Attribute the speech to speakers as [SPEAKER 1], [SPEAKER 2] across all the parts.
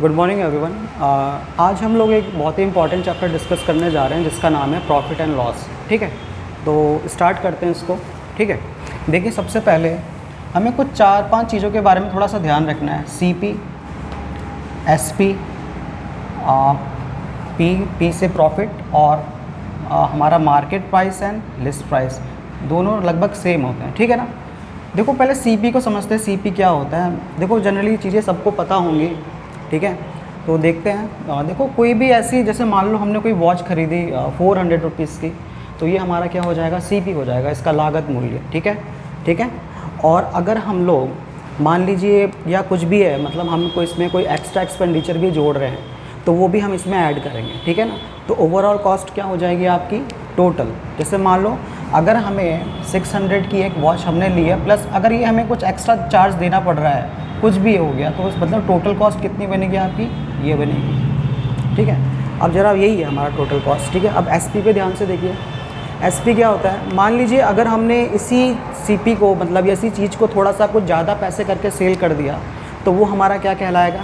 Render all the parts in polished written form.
[SPEAKER 1] Good morning everyone. आज हम लोग एक बहुत ही इंपॉर्टेंट चैप्टर डिस्कस करने जा रहे हैं जिसका नाम है प्रॉफिट एंड लॉस। ठीक है, तो स्टार्ट करते हैं इसको। ठीक है, देखिए सबसे पहले हमें कुछ 4-5 चीज़ों के बारे में थोड़ा सा ध्यान रखना है। CP, SP, P से प्रॉफिट और हमारा market price and list price दोनों लगभग सेम होते हैं। ठीक है ना। देखो पहले CP को समझते हैं। CP क्या होता है? देखो जनरली चीज़ें सबको पता होंगी। ठीक है, तो देखते हैं। देखो कोई भी ऐसी, जैसे मान लो हमने कोई वॉच खरीदी 400 रुपीज़ की, तो ये हमारा क्या हो जाएगा? CP हो जाएगा, इसका लागत मूल्य। ठीक है, ठीक है। और अगर हम लोग मान लीजिए या कुछ भी है, मतलब हम कोई इसमें कोई एक्स्ट्रा एक्सपेंडिचर भी जोड़ रहे हैं, तो वो भी हम इसमें ऐड करेंगे। ठीक है ना। तो ओवरऑल कॉस्ट क्या हो जाएगी आपकी? टोटल। जैसे मान लो अगर हमें 600 की एक वॉच हमने ली है, प्लस अगर ये हमें कुछ एक्स्ट्रा चार्ज देना पड़ रहा है, कुछ भी हो गया, तो मतलब टोटल कॉस्ट कितनी बनेगी आपकी? ये बनेगी। ठीक है, अब ज़रा यही है हमारा टोटल कॉस्ट। ठीक है, अब SP पे ध्यान से देखिए। SP क्या होता है? मान लीजिए अगर हमने इसी CP को, मतलब इसी चीज़ को थोड़ा सा कुछ ज़्यादा पैसे करके सेल कर दिया, तो वो हमारा क्या कहलाएगा?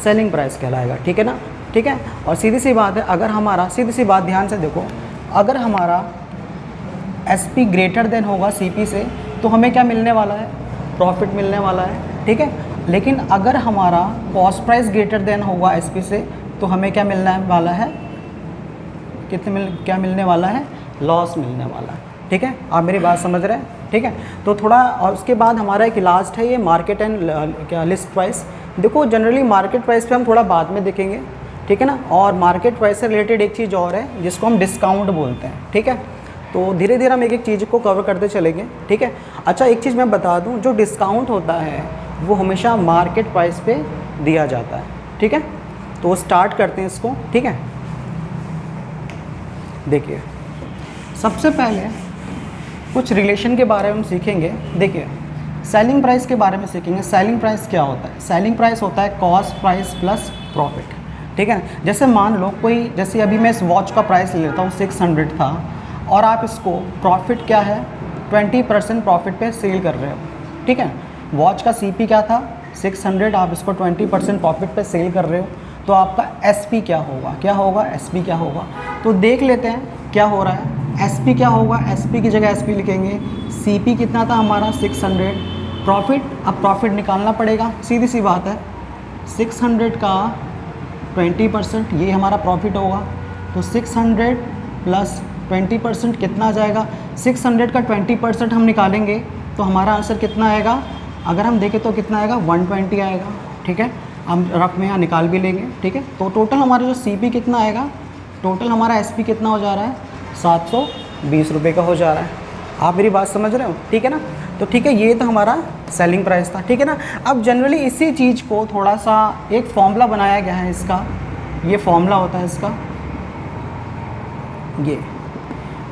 [SPEAKER 1] सेलिंग प्राइस कहलाएगा। ठीक है ना। ठीक है, और सीधी सी बात है, अगर हमारा, सीधी सी बात ध्यान से देखो, अगर हमारा SP ग्रेटर देन होगा CP से, तो हमें क्या मिलने वाला है? प्रॉफिट मिलने वाला है। ठीक है, लेकिन अगर हमारा कॉस्ट प्राइस ग्रेटर देन होगा SP से, तो हमें क्या मिलने वाला है? क्या मिलने वाला है? लॉस मिलने वाला है। ठीक है, आप मेरी बात समझ रहे हैं? ठीक है, तो थोड़ा, और उसके बाद हमारा एक लास्ट है ये मार्केट एंड क्या लिस्ट प्राइस। देखो जनरली मार्केट प्राइस पे हम थोड़ा बाद में देखेंगे। ठीक है ना। और मार्केट प्राइस से रिलेटेड एक चीज़ और है जिसको हम डिस्काउंट बोलते हैं। ठीक है, तो धीरे धीरे हम एक एक चीज़ को कवर करते चलेंगे। ठीक है। अच्छा, एक चीज़ मैं बता दूं, जो डिस्काउंट होता है वो हमेशा मार्केट प्राइस पे दिया जाता है। ठीक है, तो स्टार्ट करते हैं इसको। ठीक है, देखिए सबसे पहले कुछ रिलेशन के बारे में हम सीखेंगे। देखिए सेलिंग प्राइस के बारे में सीखेंगे। सेलिंग प्राइस क्या होता है? सेलिंग प्राइस होता है कॉस्ट प्राइस प्लस प्रॉफिट। ठीक है ना। जैसे मान लो कोई, जैसे अभी मैं इस वॉच का प्राइस ले लेता हूँ 600 था, और आप इसको प्रॉफिट क्या है? 20% प्रॉफिट पे सेल कर रहे हो। ठीक है, वॉच का CP क्या था? 600, आप इसको 20% प्रॉफिट पे सेल कर रहे हो, तो आपका SP क्या होगा? क्या होगा? SP क्या होगा? तो देख लेते हैं क्या हो रहा है। SP क्या होगा? SP की जगह SP लिखेंगे। CP कितना था हमारा? 600। प्रॉफिट, अब प्रॉफिट निकालना पड़ेगा, सीधी सी बात है। 600 का 20% ये हमारा प्रॉफिट होगा, तो 600 प्लस 20% कितना आ जाएगा? 600 का 20% हम निकालेंगे तो हमारा आंसर कितना आएगा? अगर हम देखें तो कितना आएगा? 120 आएगा। ठीक है, हम रफ में यहाँ निकाल भी लेंगे। ठीक है, तो टोटल हमारा जो CP कितना आएगा? टोटल हमारा SP कितना हो जा रहा है? 720 रुपये का हो जा रहा है। आप मेरी बात समझ रहे हो? ठीक है ना। तो ठीक है, ये तो हमारा सेलिंग प्राइस था। ठीक है ना। अब जनरली इसी चीज़ को थोड़ा सा एक फॉर्मूला बनाया गया है इसका, ये फॉर्मूला होता है इसका, ये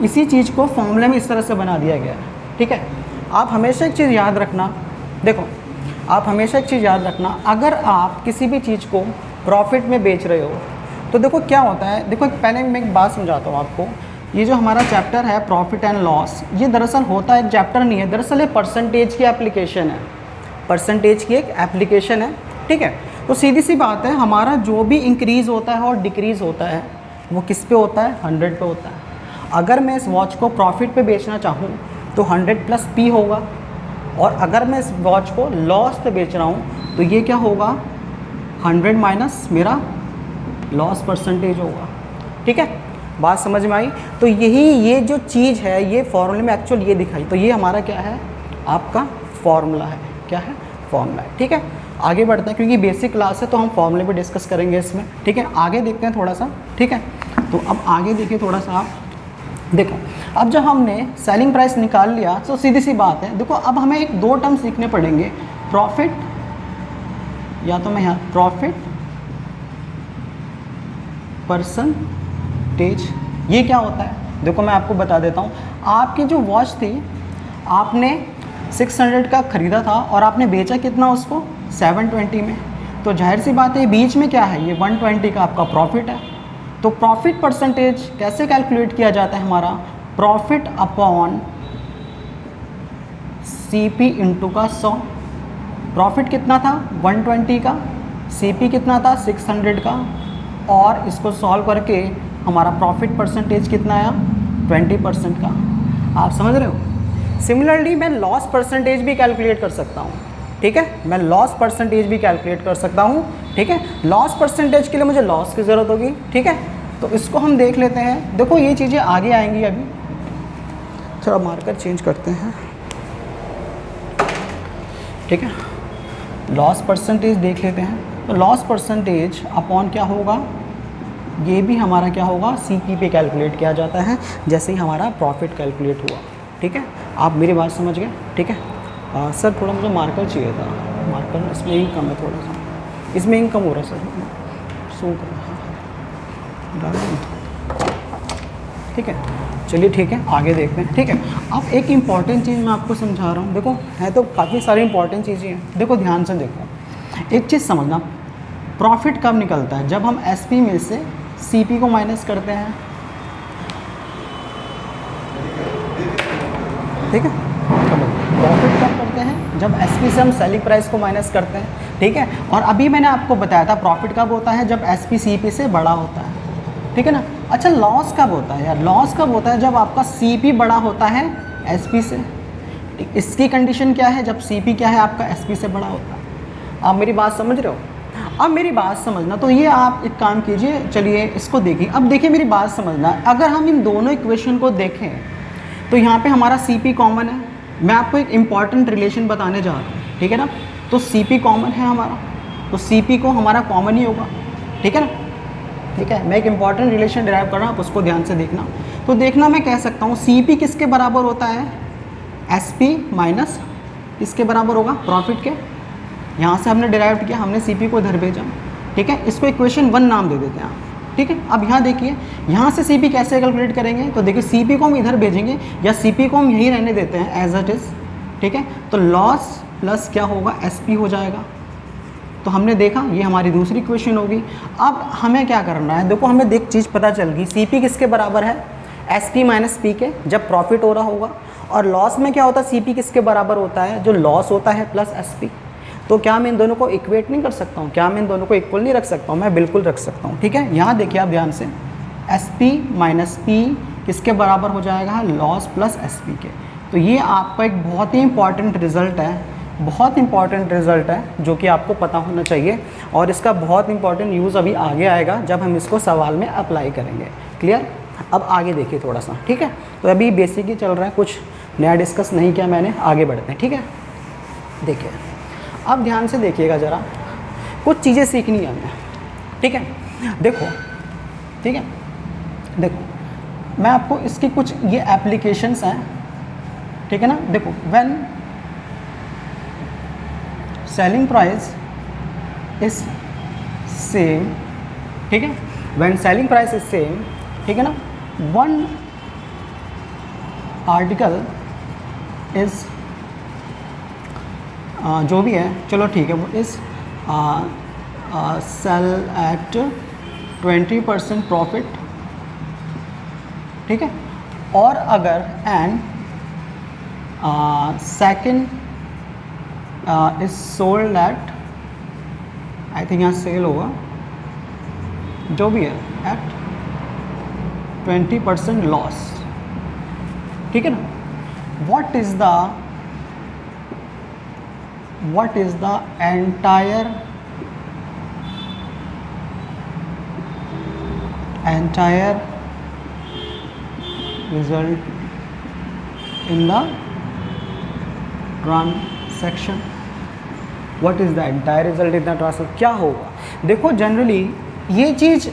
[SPEAKER 1] इसी चीज़ को फॉर्मूले में इस तरह से बना दिया गया है। ठीक है, आप हमेशा एक चीज़ याद रखना। देखो आप हमेशा एक चीज़ याद रखना, अगर आप किसी भी चीज़ को प्रॉफिट में बेच रहे हो, तो देखो क्या होता है। देखो पहले मैं एक बात समझाता हूँ आपको। ये जो हमारा चैप्टर है प्रॉफिट एंड लॉस, ये दरअसल होता है एक चैप्टर नहीं है, दरअसल ये परसेंटेज की एप्लीकेशन है। परसेंटेज की एक एप्लीकेशन है। ठीक है, तो सीधी सी बात है, हमारा जो भी इंक्रीज़ होता है और डिक्रीज़ होता है वो किस पे होता है? 100 पे होता है। अगर मैं इस वॉच को प्रॉफिट पे बेचना चाहूँ तो 100 प्लस P होगा, और अगर मैं इस वॉच को लॉस पे बेच रहा हूँ तो ये क्या होगा? 100 माइनस मेरा लॉस परसेंटेज होगा। ठीक है, बात समझ में आई? तो यही, ये जो चीज़ है ये फॉर्मूले में एक्चुअल ये दिखाई, तो ये हमारा क्या है? आपका फॉर्मूला है। क्या है? फॉर्मूला है। ठीक है, आगे बढ़ते हैं क्योंकि बेसिक क्लास है तो हम फॉर्मूले पे डिस्कस करेंगे इसमें। ठीक है, आगे देखते हैं थोड़ा सा। ठीक है, तो अब आगे देखिए थोड़ा सा आप देखो। अब जब हमने सेलिंग प्राइस निकाल लिया तो सीधी सी बात है, देखो अब हमें एक 2 टर्म सीखने पड़ेंगे। प्रॉफिट, या तो मैं यहाँ प्रॉफिट परसेंटेज, ये क्या होता है? देखो मैं आपको बता देता हूँ। आपकी जो वॉच थी, आपने 600 का ख़रीदा था और आपने बेचा कितना उसको? 720 में। तो जाहिर सी बात है बीच में क्या है? ये 120 का आपका प्रॉफिट है। तो प्रॉफिट परसेंटेज कैसे कैलकुलेट किया जाता है हमारा? प्रॉफिट अपॉन CP इंटू का 100। प्रॉफिट कितना था? 120 का CP कितना था 600 का, और इसको सॉल्व करके हमारा प्रॉफिट परसेंटेज कितना आया 20% का। आप समझ रहे हो। सिमिलरली मैं लॉस परसेंटेज भी कैलकुलेट कर सकता हूँ, ठीक है, मैं लॉस परसेंटेज भी कैलकुलेट कर सकता हूँ, ठीक है। लॉस परसेंटेज के लिए मुझे लॉस की ज़रूरत होगी, ठीक है, तो इसको हम देख लेते हैं। देखो ये चीज़ें आगे आएंगी, अभी थोड़ा मार्कर चेंज करते हैं, ठीक है। लॉस परसेंटेज देख लेते हैं, तो लॉस परसेंटेज अपॉन क्या होगा, ये भी हमारा क्या होगा CP पे कैलकुलेट किया जाता है, जैसे ही हमारा प्रॉफिट कैलकुलेट हुआ, ठीक है। आप मेरी बात समझ गए, ठीक है। सर थोड़ा मुझे मार्कर चाहिए था, मार्कर इसमें इंक कम है, थोड़ा सा इसमें इंक कम हो रहा है सर, शो कर रहा है, ठीक है। चलिए ठीक है, आगे देखते हैं, ठीक है। अब एक इम्पॉर्टेंट चीज़ मैं आपको समझा रहा हूँ, देखो है तो काफ़ी सारी इंपॉर्टेंट चीज़ें हैं, देखो ध्यान से देखो। एक चीज़ समझना, प्रॉफिट कब निकलता है, जब हम SP में से CP को माइनस करते हैं, ठीक है। प्रॉफिट कब करते हैं, जब SP से हम सेलिंग प्राइस को माइनस करते हैं, ठीक है। और अभी मैंने आपको बताया था प्रॉफिट कब होता है, जब SP CP से बड़ा होता है, ठीक है ना। अच्छा लॉस कब होता है यार, लॉस कब होता है, जब आपका CP बड़ा होता है SP से, ठीक। इसकी कंडीशन क्या है, जब CP क्या है आपका SP से बड़ा होता है। आप मेरी बात समझ रहे हो। अब मेरी बात समझना, तो ये आप एक काम कीजिए, चलिए इसको देखिए। अब देखिए मेरी बात समझना, अगर हम इन दोनों इक्वेशन को देखें तो यहाँ पे हमारा CP कॉमन है। मैं आपको एक इम्पॉर्टेंट रिलेशन बताने जा रहा हूँ, ठीक है ना। तो CP कॉमन है हमारा, तो CP को हमारा कॉमन ही होगा, ठीक है ना, ठीक है। मैं एक इम्पॉर्टेंट रिलेशन डिराइव कर रहा हूँ, आप उसको ध्यान से देखना। तो देखना मैं कह सकता हूँ CP किसके बराबर होता है, SP माइनस किसके बराबर होगा, प्रॉफिट के। यहाँ से हमने डिराइव किया, हमने CP को इधर भेजा, ठीक है। इसको इक्वेशन 1 नाम दे देते हैं आप, ठीक है। अब यहाँ देखिए, यहाँ से CP कैसे कैलकुलेट करेंगे, तो देखिए CP को हम इधर भेजेंगे या CP को हम यहीं रहने देते हैं एज इट इज़, ठीक है। तो लॉस प्लस क्या होगा SP हो जाएगा। तो हमने देखा ये हमारी दूसरी इक्वेशन होगी। अब हमें क्या करना है, देखो हमें देख चीज़ पता चल गई, CP किसके बराबर है, SP माइनस P के, जब प्रॉफिट हो रहा होगा। और लॉस में क्या होता है, CP किसके बराबर होता है, जो लॉस होता है प्लस SP। तो क्या मैं इन दोनों को इक्वेट नहीं कर सकता हूँ, क्या मैं इन दोनों को इक्वल नहीं रख सकता हूँ, मैं बिल्कुल रख सकता हूँ, ठीक है। यहाँ देखिए आप ध्यान से, SP माइनस P किसके बराबर हो जाएगा, लॉस प्लस SP के। तो ये आपका एक बहुत ही इंपॉर्टेंट रिजल्ट है, बहुत इंपॉर्टेंट रिजल्ट है, जो कि आपको पता होना चाहिए। और इसका बहुत इंपॉर्टेंट यूज़ अभी आगे आएगा जब हम इसको सवाल में अप्लाई करेंगे। क्लियर। अब आगे देखिए थोड़ा सा, ठीक है। तो अभी बेसिक ही चल रहा है, कुछ नया डिस्कस नहीं किया मैंने, आगे बढ़ते हैं, ठीक है। देखिए अब ध्यान से देखिएगा ज़रा, कुछ चीज़ें सीखनी है हमें, ठीक है। देखो, ठीक है, देखो मैं आपको इसकी कुछ ये एप्लीकेशंस हैं, ठीक है ना। देखो when selling price is same, ठीक है, when selling price is same, ठीक है ना, वन आर्टिकल इज़ जो भी है, चलो ठीक है, वो इस सेल एट 20% प्रॉफिट, ठीक है। और अगर and second is sold at, I think यहाँ सेल होगा, जो भी है, एट 20% लॉस, ठीक है ना। what is the entire result in the transaction, what is the entire result in the transaction, क्या होगा। देखो जनरली ये चीज़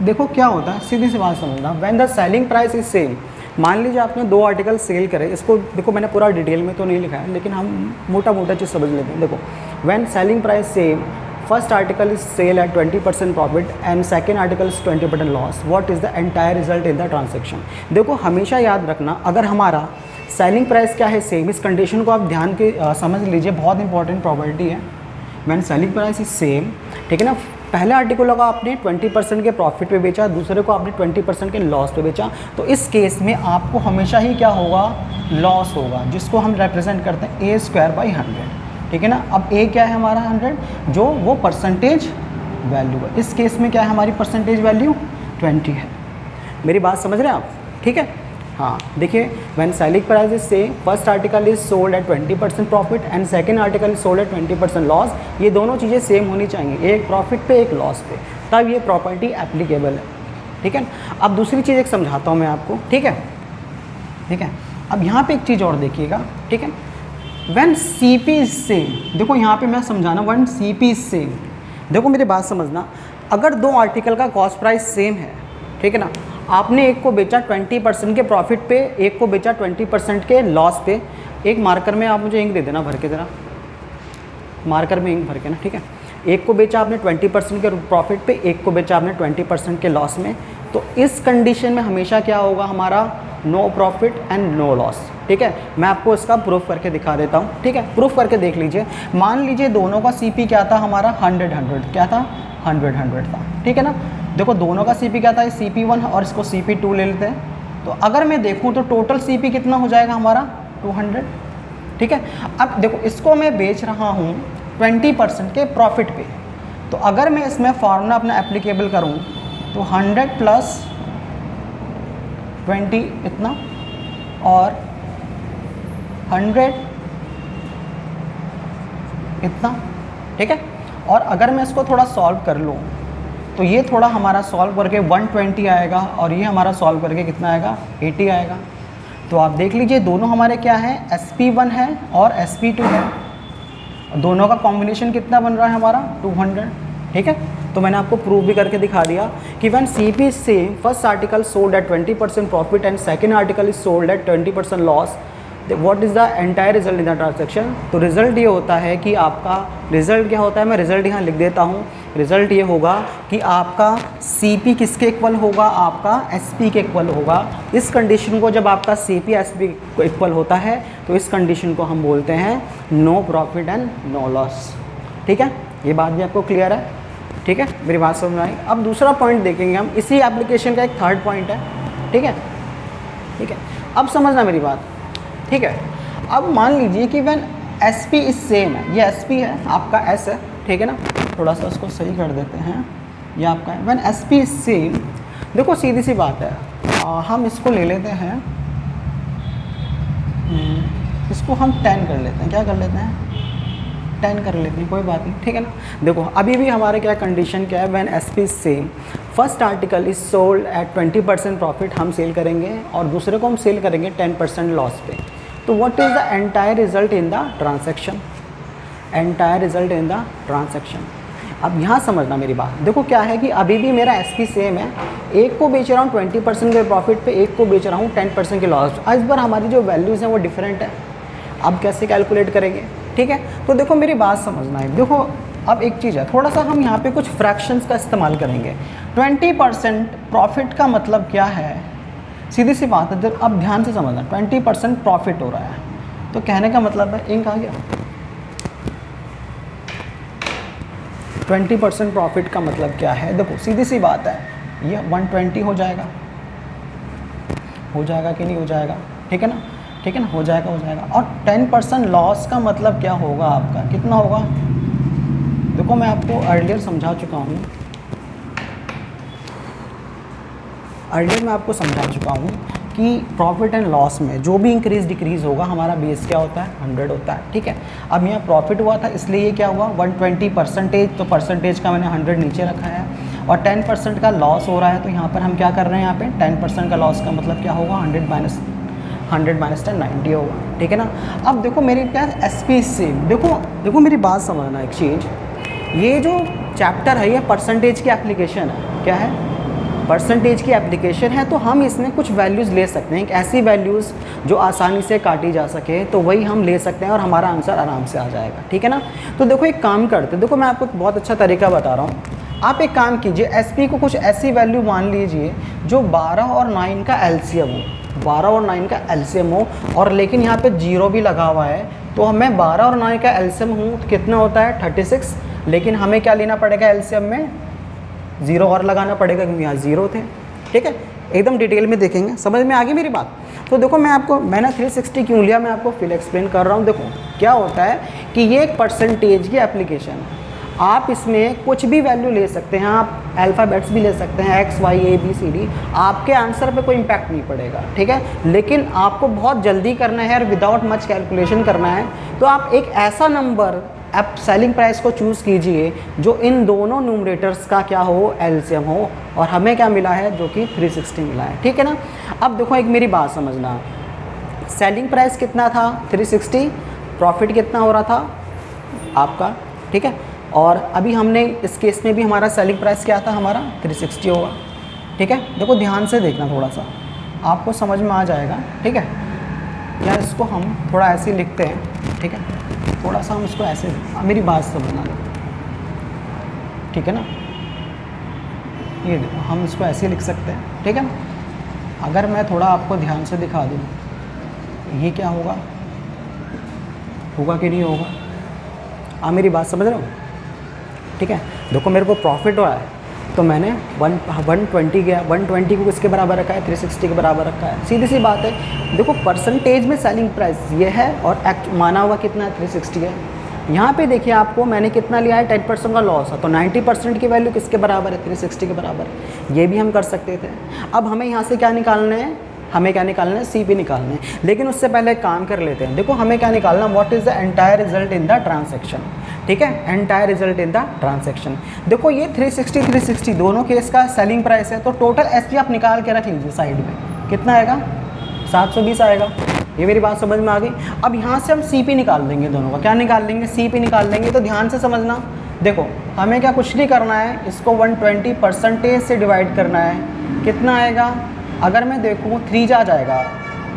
[SPEAKER 1] देखो क्या होता है, सीधी सी बात समझना, when the selling price is same. मान लीजिए आपने 2 आर्टिकल सेल करे, इसको देखो मैंने पूरा डिटेल में तो नहीं लिखा है, लेकिन हम मोटा मोटा चीज़ समझ लेते हैं। देखो when selling price same, first article is sell at 20% profit and second article is 20% loss, what is the entire result in the transaction. देखो हमेशा याद रखना, अगर हमारा सेलिंग प्राइस क्या है सेम, इस कंडीशन को आप ध्यान के समझ लीजिए, बहुत इंपॉर्टेंट प्रॉपर्टी है। When selling price is same, ठीक है ना, पहले आर्टिकल को आपने 20% के प्रॉफिट पे बेचा, दूसरे को आपने 20% के लॉस पे बेचा, तो इस केस में आपको हमेशा ही क्या होगा, लॉस होगा, जिसको हम रिप्रेजेंट करते हैं A² by 100, ठीक है ना। अब ए क्या है हमारा 100, जो वो परसेंटेज वैल्यू है। इस केस में क्या है हमारी परसेंटेज वैल्यू 20 है। मेरी बात समझ रहे हैं आप, ठीक है। हाँ देखिए, when selling price is same, first article is sold at 20% profit and second article is sold at 20% loss. ये दोनों चीज़ें सेम होनी चाहिए, एक प्रॉफिट पे एक लॉस पे, तब ये प्रॉपर्टी एप्लीकेबल है, ठीक है। अब दूसरी चीज़ एक समझाता हूँ मैं आपको, ठीक है, ठीक है। अब यहाँ पे एक चीज़ और देखिएगा, ठीक है। व्हेन CP इज सेम, देखो यहाँ पे मैं समझाना, व्हेन CP इज सेम, देखो मेरी बात समझना, अगर दो आर्टिकल का कॉस्ट प्राइस सेम है, ठीक है ना, आपने एक को बेचा 20% के प्रॉफिट पे, एक को बेचा 20% के लॉस पे। एक मार्कर में आप मुझे इंक दे देना भर के, ज़रा मार्कर में इंक भर के ना, ठीक है। एक को बेचा आपने 20% के प्रॉफिट पे, एक को बेचा आपने 20% के लॉस में। तो इस कंडीशन में हमेशा क्या होगा हमारा, no profit and no loss, ठीक है। मैं आपको इसका प्रूफ करके दिखा देता हूँ, ठीक है। प्रूफ करके देख लीजिए। मान लीजिए दोनों का CP क्या था हमारा 100 क्या था, 100 था, ठीक है ना। देखो दोनों का CP क्या था, CP1 और इसको CP2 ले लेते हैं। तो अगर मैं देखूँ तो टोटल CP कितना हो जाएगा हमारा 200, ठीक है। अब देखो इसको मैं बेच रहा हूँ 20% के प्रॉफिट पे। तो अगर मैं इसमें फार्मूला अपना एप्लीकेबल करूँ तो 100 + 20 इतना और 100 इतना, ठीक है। और अगर मैं इसको थोड़ा सॉल्व कर लूँ तो ये थोड़ा हमारा सॉल्व करके 120 आएगा और ये हमारा सॉल्व करके कितना आएगा, 80 आएगा। तो आप देख लीजिए दोनों हमारे क्या है, SP1 है और SP2 है। दोनों का कॉम्बिनेशन कितना बन रहा है हमारा 200, ठीक है। तो मैंने आपको प्रूव भी करके दिखा दिया कि when CP is same, first article sold at 20% profit and second article is sold at 20% loss, what is the entire result in the transaction. तो रिजल्ट ये होता है कि आपका रिजल्ट क्या होता है, मैं रिजल्ट यहाँ लिख देता हूँ। रिजल्ट ये होगा कि आपका CP किसके इक्वल होगा, आपका SP के इक्वल होगा। इस कंडीशन को जब आपका CP SP को इक्वल होता है तो इस कंडीशन को हम बोलते हैं no profit and no loss, ठीक है। ये बात भी आपको क्लियर है, ठीक है, मेरी बात समझ में आई। अब दूसरा पॉइंट देखेंगे हम, इसी एप्लीकेशन का एक थर्ड पॉइंट है, ठीक है, ठीक है। अब समझना मेरी बात, ठीक है। अब मान लीजिए कि व्हेन SP इज सेम है, ये SP है, आपका S है, ठीक है ना। थोड़ा सा उसको सही कर देते हैं, ये आपका है। व्हेन SP इज सेम, देखो सीधी सी बात है, हम इसको ले लेते हैं, इसको हम 10 कर लेते हैं, क्या कर लेते हैं, 10 कर लेते हैं, कोई बात नहीं, ठीक है ना। देखो अभी भी हमारे क्या कंडीशन क्या है, when SP is same, first article is sold at 20% profit हम सेल करेंगे और दूसरे को हम सेल करेंगे 10% लॉस पे। तो what is the entire result in the transaction, entire result in the transaction. अब यहाँ समझना मेरी बात, देखो क्या है कि अभी भी मेरा SP सेम है, एक को बेच रहा हूँ 20% के प्रॉफिट पे, एक को बेच रहा हूँ 10% के लॉस। इस बार हमारी जो वैल्यूज़ हैं वो डिफरेंट है। अब कैसे कैलकुलेट करेंगे, ठीक है। तो देखो मेरी बात समझना है, देखो अब एक चीज़ है, थोड़ा सा हम यहाँ पे कुछ फ्रैक्शंस का इस्तेमाल करेंगे। 20% प्रॉफिट का मतलब क्या है, सीधी सी बात है, जब अब ध्यान से समझना, 20% प्रॉफिट हो रहा है तो कहने का मतलब है, इंक आ गया, 20% प्रॉफिट का मतलब क्या है, देखो सीधी सी बात है, ये 120 हो जाएगा, हो जाएगा कि नहीं हो जाएगा, ठीक है ना, ठीक है ना, हो जाएगा, हो जाएगा। और 10% लॉस का मतलब क्या होगा आपका, कितना होगा, देखो मैं आपको अर्लियर समझा चुका हूँ, अर्लियर मैं आपको समझा चुका हूँ कि प्रॉफिट एंड लॉस में जो भी इंक्रीज डिक्रीज होगा हमारा बेस क्या होता है, 100 होता है, ठीक है। अब यहाँ प्रॉफिट हुआ था इसलिए ये क्या हुआ 120%, तो परसेंटेज का मैंने 100 नीचे रखा है, और 10% का लॉस हो रहा है तो यहाँ पर हम क्या कर रहे हैं, यहाँ पे 10% का लॉस का मतलब क्या होगा, 100 माइनस 10 90 होगा, ठीक है ना। अब देखो मेरे क्या SP से, देखो मेरी बात समझना एक चीज़, ये जो चैप्टर है ये परसेंटेज की एप्लीकेशन है, क्या है, परसेंटेज की एप्लीकेशन है। तो हम इसमें कुछ वैल्यूज़ ले सकते हैं, एक ऐसी वैल्यूज़ जो आसानी से काटी जा सके, तो वही हम ले सकते हैं और हमारा आंसर आराम से आ जाएगा, ठीक है ना। तो देखो एक काम करते, देखो मैं आपको एक बहुत अच्छा तरीका बता रहा हूँ। आप एक काम कीजिए, SP को कुछ ऐसी वैल्यू मान लीजिए जो 12 और 9 का LCM हो, 12 और 9 का LCM हो, और लेकिन यहाँ पे 0 भी लगा हुआ है, तो हमें 12 और 9 का LCM हूँ तो कितना होता है 36, लेकिन हमें क्या लेना पड़ेगा LCM में, 0 और लगाना पड़ेगा क्योंकि यहाँ 0 थे, ठीक है। एकदम डिटेल में देखेंगे, समझ में आ गई मेरी बात। तो देखो मैंने 360 क्यों लिया, मैं आपको फिर एक्सप्लेन कर रहा हूँ। देखो क्या होता है कि ये एक परसेंटेज की एप्लीकेशन है, आप इसमें कुछ भी वैल्यू ले सकते हैं, आप अल्फ़ाबेट्स भी ले सकते हैं, X Y A B C D, आपके आंसर पे कोई इम्पैक्ट नहीं पड़ेगा, ठीक है। लेकिन आपको बहुत जल्दी करना है और विदाउट मच कैलकुलेशन करना है, तो आप एक ऐसा नंबर आप सेलिंग प्राइस को चूज़ कीजिए जो इन दोनों न्यूमरेटर्स का क्या हो, एलसीएम हो, और हमें क्या मिला है, जो कि 360 मिला है, ठीक है ना। अब देखो एक मेरी बात समझना, सेलिंग प्राइस कितना था 360, प्रॉफिट कितना हो रहा था आपका, ठीक है। और अभी हमने इस केस में भी हमारा सेलिंग प्राइस क्या था, हमारा 360 होगा, ठीक है। देखो ध्यान से देखना, थोड़ा सा आपको समझ में आ जाएगा, ठीक है। या इसको हम थोड़ा ऐसे लिखते हैं, ठीक है, थोड़ा सा हम इसको ऐसे, मेरी बात समझना, ठीक है ना। ये देखो हम इसको ऐसे लिख सकते हैं, ठीक है ना। अगर मैं थोड़ा आपको ध्यान से दिखा दूँ, ये क्या होगा कि नहीं होगा, आप मेरी बात समझ रहे हो, ठीक है। देखो मेरे को प्रॉफिट हो रहा है, तो मैंने 120 गया, 120 को किसके बराबर रखा है, 360 के बराबर रखा है, सीधी सी बात है। देखो परसेंटेज में सेलिंग प्राइस ये है और माना हुआ कितना है, 360 है। यहाँ पे देखिए आपको मैंने कितना लिया है, 10% का लॉस है, तो 90% की वैल्यू किसके बराबर है, 360 के बराबर है। ये भी हम कर सकते थे। अब हमें यहाँ से क्या निकालना है, हमें क्या निकालना है, CP निकालना है। लेकिन उससे पहले एक काम कर लेते हैं। देखो हमें क्या निकालना, what is the entire result in the transaction, ठीक है, entire result in the transaction. देखो ये 360 दोनों केस का सेलिंग प्राइस है, तो टोटल SP आप निकाल के रख लीजिए साइड में, कितना आएगा, 720 आएगा। ये मेरी बात समझ में आ गई। अब यहाँ से हम CP निकाल देंगे, दोनों का क्या निकाल लेंगे, CP निकाल लेंगे। तो ध्यान से समझना, देखो हमें क्या कुछ नहीं करना है, इसको 120% से डिवाइड करना है, कितना आएगा, अगर मैं देखूँ 3 जा जाएगा,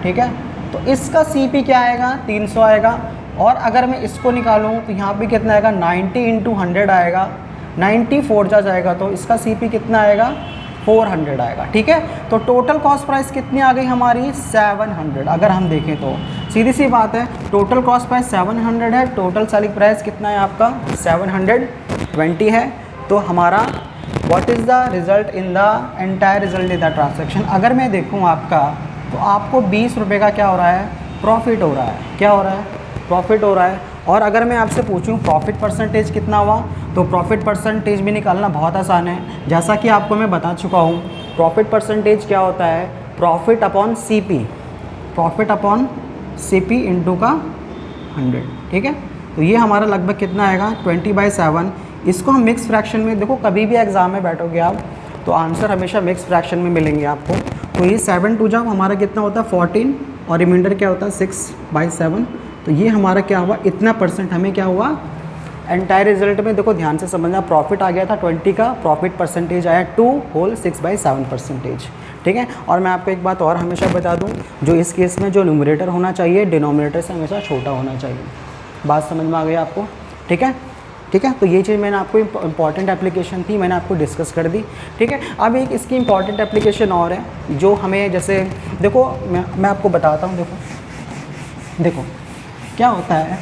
[SPEAKER 1] ठीक है, तो इसका CP क्या आएगा, 300 आएगा। और अगर मैं इसको निकालूँ तो यहाँ पे कितना आएगा, 90 × 100 आएगा, 94 जा जाएगा, तो इसका CP कितना आएगा, 400 आएगा, ठीक है। तो टोटल कॉस्ट प्राइस कितनी आ गई हमारी, 700। अगर हम देखें तो सीधी सी बात है, टोटल कॉस्ट प्राइस 700 है, टोटल सेलिंग प्राइस कितना है आपका, 720 है। तो हमारा what is the result in the entire result in the transaction, अगर मैं देखूँ आपका, तो आपको 20 रुपये का क्या हो रहा है, प्रॉफिट हो रहा है, क्या हो रहा है, प्रॉफिट हो रहा है। और अगर मैं आपसे पूछूं प्रॉफिट परसेंटेज कितना हुआ, तो प्रॉफिट परसेंटेज भी निकालना बहुत आसान है। जैसा कि आपको मैं बता चुका हूं, प्रॉफिट परसेंटेज क्या होता है, profit upon CP, profit upon CP into का 100, ठीक है। तो ये हमारा लगभग कितना आएगा, 20/7। इसको हम मिक्स फ्रैक्शन में, देखो कभी भी एग्ज़ाम में बैठोगे आप तो आंसर हमेशा मिक्स फ्रैक्शन में मिलेंगे आपको। तो ये 7 2 जब हमारा कितना होता है 14, और रिमाइंडर क्या होता है 6/7। तो ये हमारा क्या हुआ, इतना परसेंट हमें क्या हुआ एंटायर रिजल्ट में। देखो ध्यान से समझना, प्रॉफिट आ गया था 20 का, प्रॉफिट परसेंटेज आया 2 होल 6/7%, ठीक है। और मैं आपको एक बात और हमेशा बता दूं, जो इस केस में जो न्यूमरेटर होना चाहिए डिनोमिनेटर से हमेशा छोटा होना चाहिए। बात समझ में आ गई आपको, ठीक है, ठीक है। तो ये चीज़ मैंने आपको इंपॉर्टेंट एप्लीकेशन थी, मैंने आपको डिस्कस कर दी, ठीक है। अब एक इसकी इंपॉर्टेंट एप्लीकेशन और है जो हमें, जैसे देखो मैं आपको बताता हूँ। देखो क्या होता है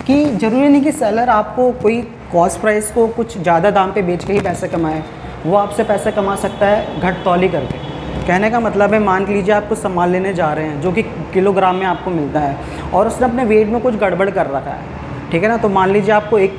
[SPEAKER 1] कि ज़रूरी नहीं कि सेलर आपको कोई कॉस्ट प्राइस को कुछ ज़्यादा दाम पे बेच के ही पैसे कमाए, वो आपसे पैसे कमा सकता है घट तौली करके। कहने का मतलब है, मान लीजिए आप कुछ सामान लेने जा रहे हैं जो कि किलोग्राम में आपको मिलता है, और उसने अपने वेट में कुछ गड़बड़ कर रखा है, ठीक है ना। तो मान लीजिए आपको 1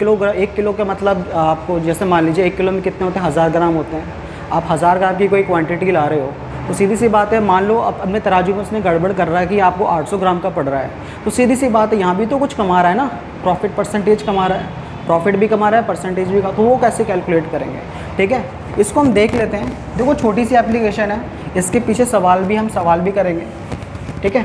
[SPEAKER 1] किलो का मतलब आपको, जैसे मान लीजिए 1 किलो में कितने होते हैं, 1000 ग्राम होते हैं। आप 1000 ग्राम की कोई क्वांटिटी ला रहे हो, तो सीधी सी बात है, मान लो अब अपने तराजू में उसने गड़बड़ कर रहा है कि आपको 800 ग्राम का पड़ रहा है, तो सीधी सी बात है यहाँ भी तो कुछ कमा रहा है ना, प्रॉफिट परसेंटेज कमा रहा है, प्रॉफिट भी कमा रहा है, परसेंटेज भी तो वो कैसे कैलकुलेट करेंगे, ठीक है। इसको हम देख लेते हैं। देखो छोटी सी एप्लीकेशन है, इसके पीछे सवाल भी करेंगे, ठीक है,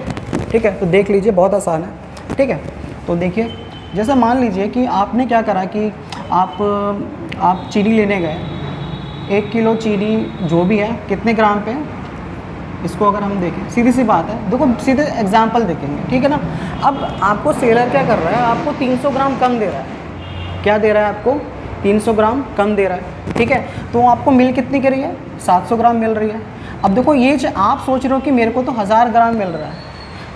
[SPEAKER 1] ठीक है। तो देख लीजिए, बहुत आसान है, ठीक है। तो देखिए, जैसे मान लीजिए कि आपने क्या करा कि आप चीनी लेने गए, 1 किलो चीनी जो भी है कितने ग्राम पे, इसको अगर हम देखें, सीधी सी बात है, देखो सीधे एग्जांपल देखेंगे, ठीक है ना। अब आपको सेलर क्या कर रहा है, आपको 300 ग्राम कम दे रहा है, क्या दे रहा है आपको, 300 ग्राम कम दे रहा है, ठीक है। तो आपको मिल कितनी की रही है, 700 ग्राम मिल रही है। अब देखो ये आप सोच रहे हो कि मेरे को तो 1000 ग्राम मिल रहा है,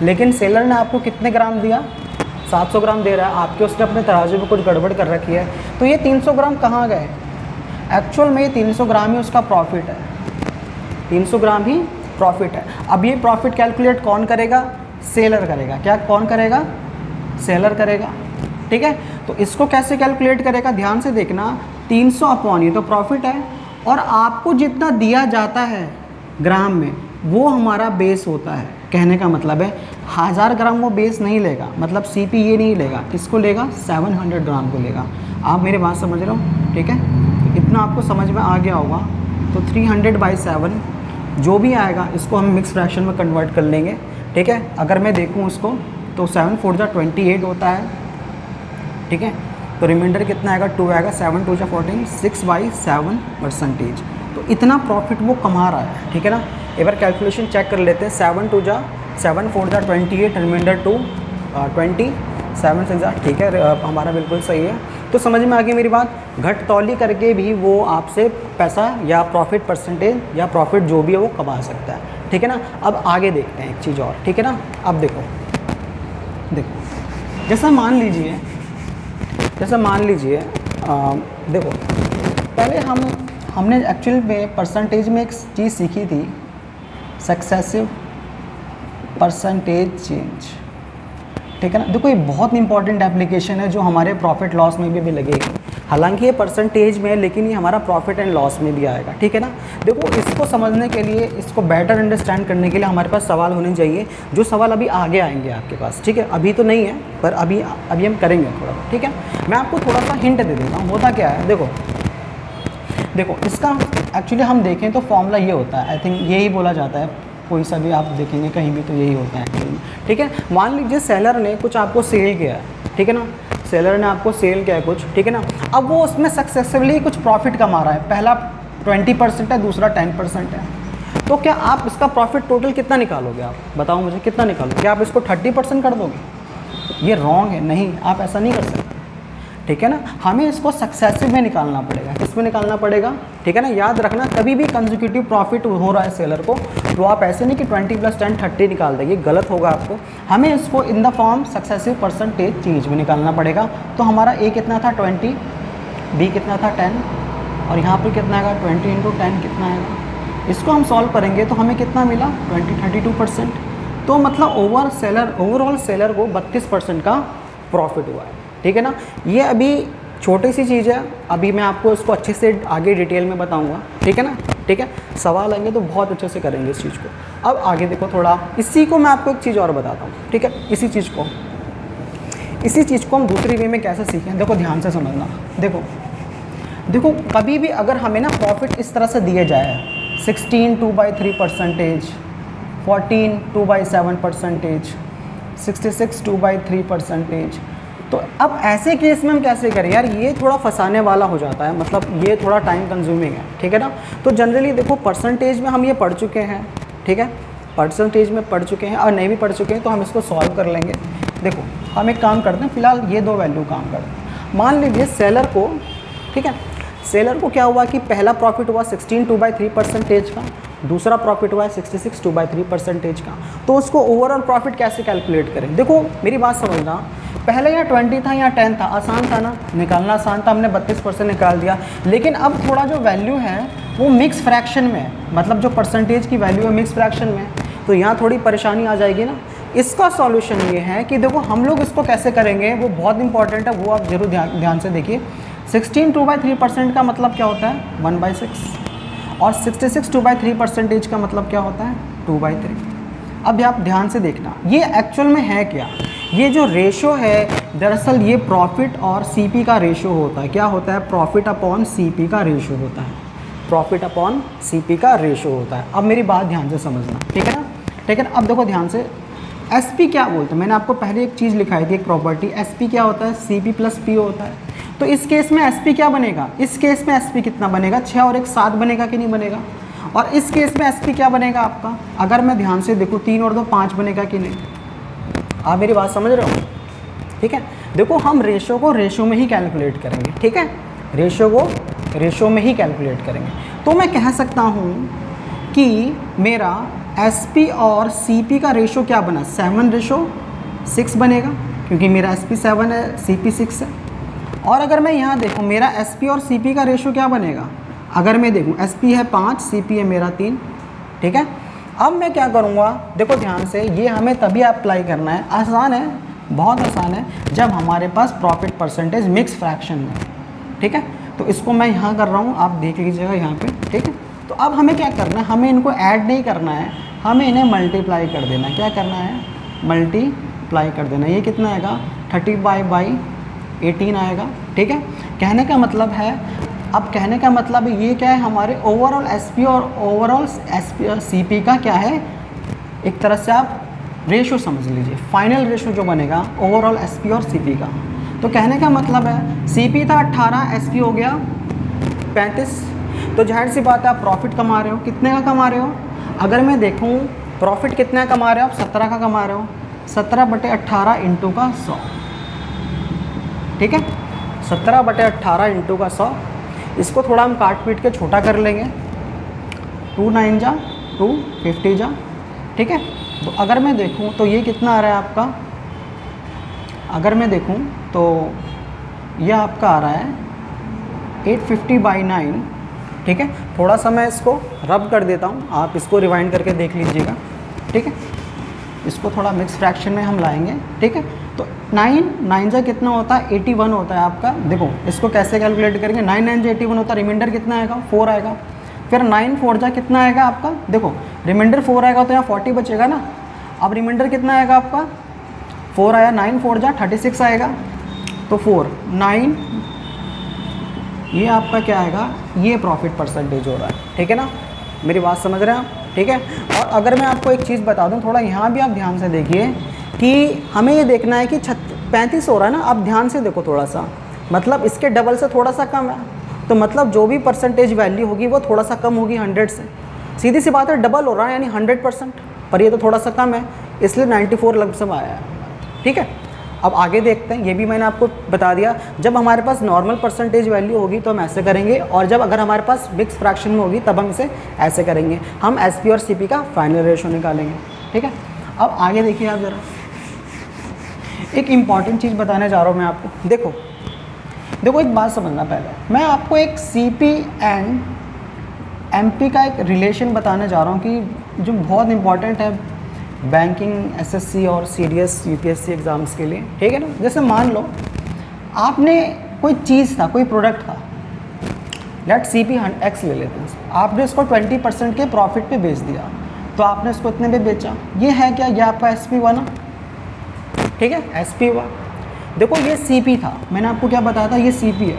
[SPEAKER 1] लेकिन सेलर ने आपको कितने ग्राम दिया, 700 ग्राम दे रहा है, आपके उसने अपने तराजू में कुछ गड़बड़ कर रखी है। तो ये 300 ग्राम कहाँ गए, एक्चुअल में ये 300 ग्राम ही उसका प्रॉफिट है, 300 ग्राम ही प्रॉफिट है। अब ये प्रॉफिट कैलकुलेट कौन करेगा? सेलर करेगा। क्या कौन करेगा? सेलर करेगा। ठीक है, तो इसको कैसे कैलकुलेट करेगा? ध्यान से देखना, 300 अपॉन ये तो प्रॉफिट है, और आपको जितना दिया जाता है ग्राम में वो हमारा बेस होता है। कहने का मतलब है 1000 ग्राम वो बेस नहीं लेगा, मतलब सीपी ये नहीं लेगा, किसको लेगा? 700 ग्राम को लेगा। आप मेरी बात समझ रहे हो? ठीक है, तो इतना आपको समझ में आ गया होगा। तो 300/7 जो भी आएगा इसको हम मिक्स फ्रैक्शन में कन्वर्ट कर लेंगे। ठीक है, अगर मैं देखूँ उसको तो 7 4 जा 28 होता है। ठीक है, तो रिमाइंडर कितना आएगा? 2 आएगा। 7 2 जा 14, 6/7%। तो इतना प्रॉफिट वो कमा रहा है। ठीक है ना, एक बार कैलकुलेशन चेक कर लेते हैं। 7 4 जा 28, रिमाइंडर 2 20, 7 6 जा, ठीक है, हमारा बिल्कुल सही है। तो समझ में आ गई मेरी बात। घट तौली करके भी वो आपसे पैसा या प्रॉफिट परसेंटेज या प्रॉफिट जो भी है वो कमा सकता है। ठीक है ना, अब आगे देखते हैं एक चीज़ और। ठीक है ना, अब देखो जैसा मान लीजिए देखो, पहले हमने एक्चुअल में परसेंटेज में एक चीज़ सीखी थी, सक्सेसिव परसेंटेज चेंज। ठीक है ना, देखो ये बहुत इंपॉर्टेंट एप्लीकेशन है जो हमारे प्रॉफिट लॉस में भी लगेगी। हालांकि ये परसेंटेज में है लेकिन ये हमारा प्रॉफिट एंड लॉस में भी आएगा। ठीक है ना, देखो इसको समझने के लिए, इसको बेटर अंडरस्टैंड करने के लिए हमारे पास सवाल होने चाहिए, जो सवाल अभी आगे आएंगे आपके पास। ठीक है, अभी तो नहीं है पर अभी हम करेंगे थोड़ा। ठीक है, मैं आपको थोड़ा सा हिंट दे देता हूँ। होता क्या है, देखो इसका एक्चुअली हम देखें तो फॉर्मूला ये होता है, आई थिंक यही बोला जाता है, कोई सा भी आप देखेंगे कहीं भी तो यही होता है एक्चुअली। ठीक है, मान लीजिए सेलर ने कुछ आपको सेल किया है। ठीक है ना, सेलर ने आपको सेल किया है कुछ। ठीक है ना, अब वो उसमें सक्सेसफुली कुछ प्रॉफिट कमा रहा है। पहला 20% है, दूसरा 10% है। तो क्या आप इसका प्रॉफिट टोटल कितना निकालोगे? आप बताओ मुझे, कितना निकालोगे? क्या आप इसको 30% कर दोगे? ये रॉन्ग है, नहीं, आप ऐसा नहीं कर सकते। ठीक है ना, हमें इसको सक्सेसिव में निकालना पड़ेगा। किस में निकालना पड़ेगा? ठीक है ना, याद रखना, कभी भी कंसेक्यूटिव प्रॉफिट हो रहा है सेलर को तो आप ऐसे नहीं कि 20 + 10 30 निकाल देंगे, गलत होगा आपको। हमें इसको in the form successive percentage change में निकालना पड़ेगा। तो हमारा ए कितना था? 20, बी कितना था? 10, और यहाँ पर कितना आएगा? 20 × 10 कितना आएगा? इसको हम सॉल्व करेंगे तो हमें कितना मिला? 32%। तो मतलब ओवरऑल सेलर को 32% का प्रॉफिट हुआ है। ठीक है ना, ये अभी छोटी सी चीज़ है, अभी मैं आपको इसको अच्छे से आगे डिटेल में बताऊंगा। ठीक है ना, ठीक है, सवाल आएंगे तो बहुत अच्छे से करेंगे इस चीज़ को। अब आगे देखो थोड़ा, इसी को मैं आपको एक चीज़ और बताता हूँ। ठीक है, इसी चीज़ को हम दूसरी वे में कैसे सीखें, देखो ध्यान से समझना। देखो कभी भी अगर हमें ना प्रॉफिट इस तरह से दिए जाए, 16 2/3%, 14 2/7%, 66 2/3%, तो अब ऐसे केस में हम कैसे करें यार? ये थोड़ा फंसाने वाला हो जाता है, मतलब ये थोड़ा टाइम कंज्यूमिंग है। ठीक है ना, तो जनरली देखो परसेंटेज में हम ये पढ़ चुके हैं। ठीक है, परसेंटेज में पढ़ चुके हैं, और नहीं भी पढ़ चुके हैं तो हम इसको सॉल्व कर लेंगे। देखो हम एक काम करते हैं, फिलहाल ये दो वैल्यू काम करते हैं। मान लीजिए सेलर को, ठीक है, सेलर को क्या हुआ कि पहला प्रॉफिट हुआ 16 2/3% का, दूसरा प्रॉफिट हुआ है 66 2/3% का। तो उसको ओवरऑल प्रॉफिट कैसे कैलकुलेट करें? देखो मेरी बात समझना, पहले यहाँ 20 था या 10 था, आसान था ना, निकालना आसान था, हमने 32% निकाल दिया। लेकिन अब थोड़ा जो वैल्यू है वो मिक्स फ्रैक्शन में है, मतलब जो परसेंटेज की वैल्यू है मिक्स फ्रैक्शन में, तो यहाँ थोड़ी परेशानी आ जाएगी ना। इसका सॉल्यूशन ये है कि देखो हम लोग इसको कैसे करेंगे, वो बहुत इंपॉर्टेंट है, वो आप जरूर ध्यान से देखिए। 16 2/3% का मतलब क्या होता है? 1/6, और 66 2/3% का मतलब क्या होता है? 2/3। अब आप ध्यान से देखना, ये एक्चुअल में है क्या? ये जो रेशो है, दरअसल ये प्रॉफिट और सीपी का रेशो होता है। क्या होता है? प्रॉफिट अपॉन सीपी का रेशो होता है। प्रॉफिट अपॉन सीपी का रेशो होता है। अब मेरी बात ध्यान से समझना, ठीक है ना? ठीक है, अब देखो ध्यान से, एसपी क्या बोलते हैं? मैंने आपको पहले एक चीज़ लिखाई थी, एक प्रॉपर्टी। एसपी क्या होता है? सीपी प्लस पी होता है। तो इस केस में एसपी क्या बनेगा? इस केस में एसपी कितना बनेगा? 6 और 1 7 बनेगा कि नहीं बनेगा? और इस केस में एसपी क्या बनेगा आपका? अगर मैं ध्यान से देखूँ, 3 और 2 5 बनेगा कि नहीं? आप मेरी बात समझ रहे हो? ठीक है, देखो हम रेशो को रेशो में ही कैलकुलेट करेंगे। ठीक है, रेशो को रेशो में ही कैलकुलेट करेंगे। तो मैं कह सकता हूँ कि मेरा एसपी और सीपी का रेशो क्या बना? 7:6 बनेगा, क्योंकि मेरा एसपी 7 है, सीपी 6 है। और अगर मैं यहाँ देखूँ, मेरा एसपी और सीपी का रेशो क्या बनेगा? अगर मैं देखूँ, एसपी है 5, सीपी है मेरा 3, ठीक है, अब मैं क्या करूँगा, देखो ध्यान से, ये हमें तभी अप्लाई करना है, आसान है, बहुत आसान है, जब हमारे पास प्रॉफिट परसेंटेज मिक्स फ्रैक्शन में, ठीक है। तो इसको मैं यहाँ कर रहा हूँ, आप देख लीजिएगा यहाँ पे, ठीक है। तो अब हमें क्या करना है, हमें इनको ऐड नहीं करना है, हमें इन्हें मल्टीप्लाई कर देना है। क्या करना है, मल्टीप्लाई कर देना है। ये कितना आएगा, 35/18 आएगा, ठीक है। कहने का मतलब है, अब कहने का मतलब ये क्या है, हमारे ओवरऑल एसपी और ओवरऑल सीपी का क्या है, एक तरह से आप रेशो समझ लीजिए, फाइनल रेशो जो बनेगा ओवरऑल एसपी और सीपी का। तो कहने का मतलब है सीपी था 18, एसपी हो गया 35। तो जाहिर सी बात है आप प्रॉफिट कमा रहे हो, कितने का कमा रहे हो, अगर मैं देखूँ प्रॉफिट कितने का कमा रहे हो आप, 17 का कमा रहे हो, 17/18 इंटू का 100, ठीक है। 17/18 इंटू का 100, इसको थोड़ा हम काट पीट के छोटा कर लेंगे, 2 9 जा 2, 50 जा, ठीक है। तो अगर मैं देखूं तो ये कितना आ रहा है आपका, अगर मैं देखूं तो यह आपका आ रहा है 850/9, ठीक है। थोड़ा सा मैं इसको रब कर देता हूं, आप इसको रिवाइंड करके देख लीजिएगा, ठीक है। इसको थोड़ा मिक्स फ्रैक्शन में हम लाएंगे, ठीक है। तो 9 जा कितना होता है, 81 होता है आपका। देखो इसको कैसे कैलकुलेट करेंगे, 9 9 जा 81 होता है, रिमाइंडर कितना आएगा, 4 आएगा। फिर 9 4 जा कितना आएगा आपका, देखो रिमाइंडर 4 आएगा तो यहाँ 40 बचेगा ना। अब रिमाइंडर कितना आएगा आपका, 4 आया, 9 4 जा 36 आएगा, तो 4 9, ये आपका क्या आएगा, ये प्रॉफिट परसेंटेज हो रहा है, ठीक है ना। मेरी बात समझ रहे हैं आप, ठीक है। और अगर मैं आपको एक चीज़ बता दूं, थोड़ा यहाँ भी आप ध्यान से देखिए कि हमें ये देखना है कि 35 हो रहा है ना, आप ध्यान से देखो थोड़ा सा, मतलब इसके डबल से थोड़ा सा कम है, तो मतलब जो भी परसेंटेज वैल्यू होगी वो थोड़ा सा कम होगी 100 से, सीधी सी बात है, डबल हो रहा है यानी 100%, पर ये तो थोड़ा सा कम है, इसलिए 94 लमसम आया है, ठीक है। अब आगे देखते हैं, ये भी मैंने आपको बता दिया, जब हमारे पास नॉर्मल परसेंटेज वैल्यू होगी तो हम ऐसे करेंगे, और जब अगर हमारे पास मिक्स फ्रैक्शन में होगी तब हम इसे ऐसे करेंगे, हम एसपी और सीपी का फाइनल रेशो निकालेंगे, ठीक है। अब आगे देखिए आप ज़रा, एक इम्पॉर्टेंट चीज़ बताने जा रहा हूँ मैं आपको। देखो एक बात समझना, पहले मैं आपको एक सीपी एंड एमपी का एक रिलेशन बताने जा रहा हूँ कि जो बहुत इंपॉर्टेंट है बैंकिंग, एसएससी और सीडीएस यूपीएससी एग्ज़ाम्स के लिए, ठीक है ना। जैसे मान लो आपने कोई चीज़ था, कोई प्रोडक्ट था, लेट सीपी एक्स ले लेते हैं, आपने इसको 20% के प्रॉफिट पे बेच दिया, तो आपने इसको इतने पे बेचा, ये है क्या, ये आपका एसपी हुआ ना, ठीक है, एसपी हुआ। देखो ये सीपी था, मैंने आपको क्या बताया था, ये सीपी है।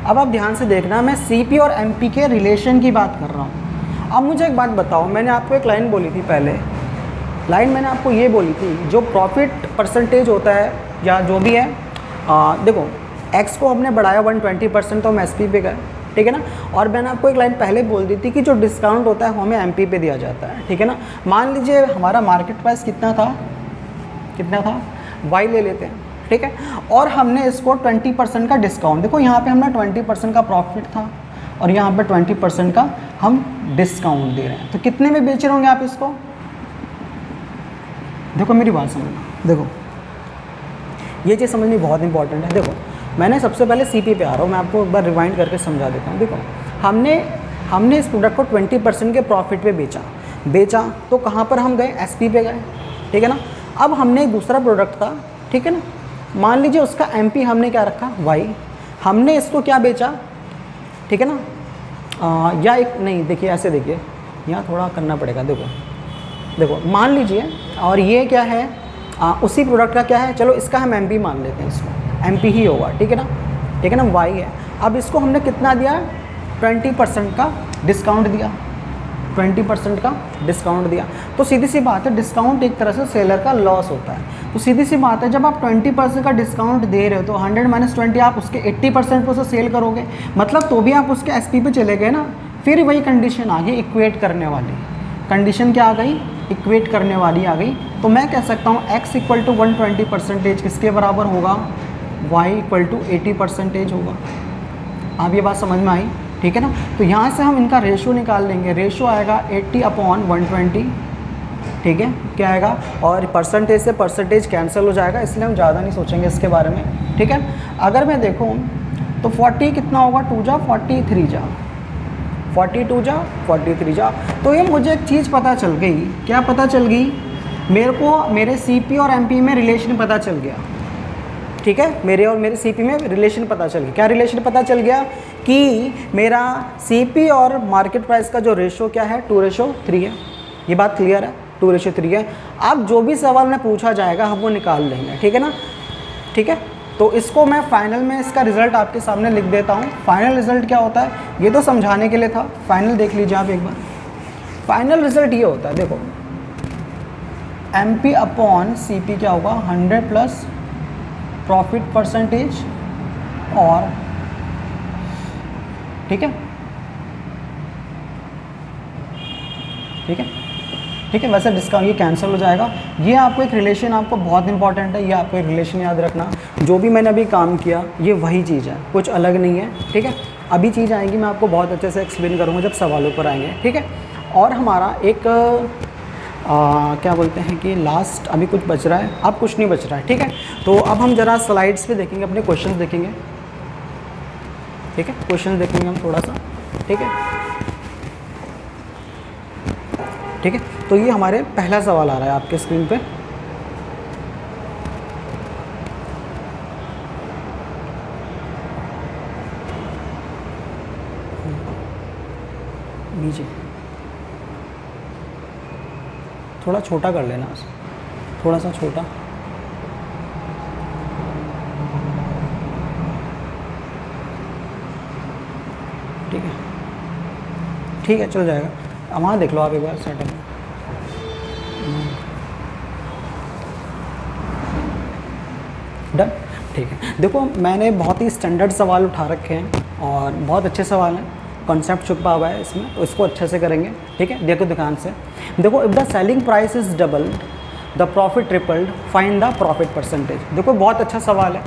[SPEAKER 1] अब आप ध्यान से देखना, मैं सीपी और एमपी के रिलेशन की बात कर रहा हूँ। अब मुझे एक बात बताओ, मैंने आपको एक लाइन बोली थी पहले, लाइन मैंने आपको ये बोली थी, जो प्रॉफिट परसेंटेज होता है या जो भी है, देखो एक्स को हमने बढ़ाया 120%, तो हम एसपी पे गए, ठीक है ना। और मैंने आपको एक लाइन पहले बोल दी थी कि जो डिस्काउंट होता है वो हमें एमपी पे दिया जाता है, ठीक है ना। मान लीजिए हमारा मार्केट प्राइस कितना था वाई ले लेते हैं, ठीक है, और हमने इसको 20% का डिस्काउंट, देखो यहाँ पे हमने 20% का प्रॉफिट था और यहाँ पे 20% का हम डिस्काउंट दे रहे हैं, तो कितने में बेच रहे होंगे आप इसको, देखो मेरी बात समझना, देखो ये चीज़ समझनी बहुत इंपॉर्टेंट है। देखो मैंने सबसे पहले सीपी पे आ रहा हूँ, मैं आपको एक बार रिवाइंड करके समझा देता हूँ। देखो हमने इस प्रोडक्ट को 20% के प्रॉफिट पे बेचा, तो कहाँ पर हम गए, एसपी पे गए, ठीक है ना। अब हमने एक दूसरा प्रोडक्ट था, ठीक है ना, मान लीजिए उसका एमपी हमने क्या रखा, वाई, हमने इसको क्या बेचा, ठीक है ना, या एक नहीं, देखिए ऐसे देखिए, यहाँ थोड़ा करना पड़ेगा, देखो मान लीजिए, और ये क्या है, उसी प्रोडक्ट का क्या है, चलो इसका हम एमपी मान लेते हैं, इसको एमपी ही होगा, ठीक है ना, वाई है। अब इसको हमने कितना दिया, 20% का डिस्काउंट दिया, 20% का डिस्काउंट दिया, तो सीधी सी बात है, डिस्काउंट एक तरह से सेलर का लॉस होता है। तो सीधी सी बात है, जब आप 20% का डिस्काउंट दे रहे हो तो 100 - 20 आप उसके 80% पे उसे सेल करोगे, मतलब तो भी आप उसके एसपी पे चले गए ना। फिर वही कंडीशन आ गई इक्वेट करने वाली, कंडीशन क्या आ गई, इक्वेट करने वाली आ गई। तो मैं कह सकता हूँ x = 120% किसके बराबर होगा, y = 80% होगा। आप ये बात समझ में आई, ठीक है ना। तो यहाँ से हम इनका रेशो निकाल लेंगे, रेशो आएगा 80/120, ठीक है, क्या आएगा, और परसेंटेज से परसेंटेज कैंसिल हो जाएगा, इसलिए हम ज़्यादा नहीं सोचेंगे इसके बारे में, ठीक है। अगर मैं देखूँ तो 40 कितना होगा, 2 जा 40, 3 जा 42 जा 43 जा। तो ये मुझे एक चीज़ पता चल गई, क्या पता चल गई, मेरे को मेरे सीपी और एमपी में रिलेशन पता चल गया। ठीक है, मेरे और मेरे सीपी में रिलेशन पता चल गया। क्या रिलेशन पता चल गया कि मेरा सीपी और मार्केट प्राइस का जो रेशो क्या है, 2:3 है। ये बात क्लियर है, 2:3 है। अब जो भी सवाल में पूछा जाएगा हम वो निकाल लेंगे, ठीक है ना। ठीक है, तो इसको मैं फाइनल में इसका रिज़ल्ट आपके सामने लिख देता हूँ। फाइनल रिज़ल्ट क्या होता है, ये तो समझाने के लिए था, फाइनल देख लीजिए आप एक बार। फाइनल रिज़ल्ट ये होता है, देखो MP अपॉन CP क्या होगा, 100 प्लस प्रॉफिट परसेंटेज और, ठीक है, ठीक है, ठीक है। वैसे डिस्काउंट ये कैंसिल हो जाएगा। ये आपको एक रिलेशन, आपको बहुत इंपॉर्टेंट है, ये आपको एक रिलेशन याद रखना। जो भी मैंने अभी काम किया ये वही चीज़ है, कुछ अलग नहीं है, ठीक है। अभी चीज़ आएगी, मैं आपको बहुत अच्छे से एक्सप्लेन करूँगा जब सवालों पर आएंगे, ठीक है। और हमारा एक क्या बोलते हैं कि लास्ट अभी कुछ बच रहा है, अब कुछ नहीं बच रहा है, ठीक है। तो अब हम ज़रा स्लाइड्स पे देखेंगे, अपने क्वेश्चन देखेंगे, ठीक है। क्वेश्चन देखेंगे हम थोड़ा सा, ठीक है, ठीक है। तो ये हमारे पहला सवाल आ रहा है आपके स्क्रीन पे। नीचे थोड़ा छोटा कर लेना, थोड़ा सा छोटा, ठीक है, ठीक है, चल जाएगा। अब वहाँ देख लो आप एक बार सेटअप। डन, ठीक है। देखो मैंने बहुत ही स्टैंडर्ड सवाल उठा रखे हैं और बहुत अच्छे सवाल हैं, कॉन्सेप्ट छुपा हुआ है इसमें, तो इसको अच्छे से करेंगे, ठीक है। देखो ध्यान से, देखो if the selling price is doubled the profit tripled find the profit percentage. देखो बहुत अच्छा सवाल है,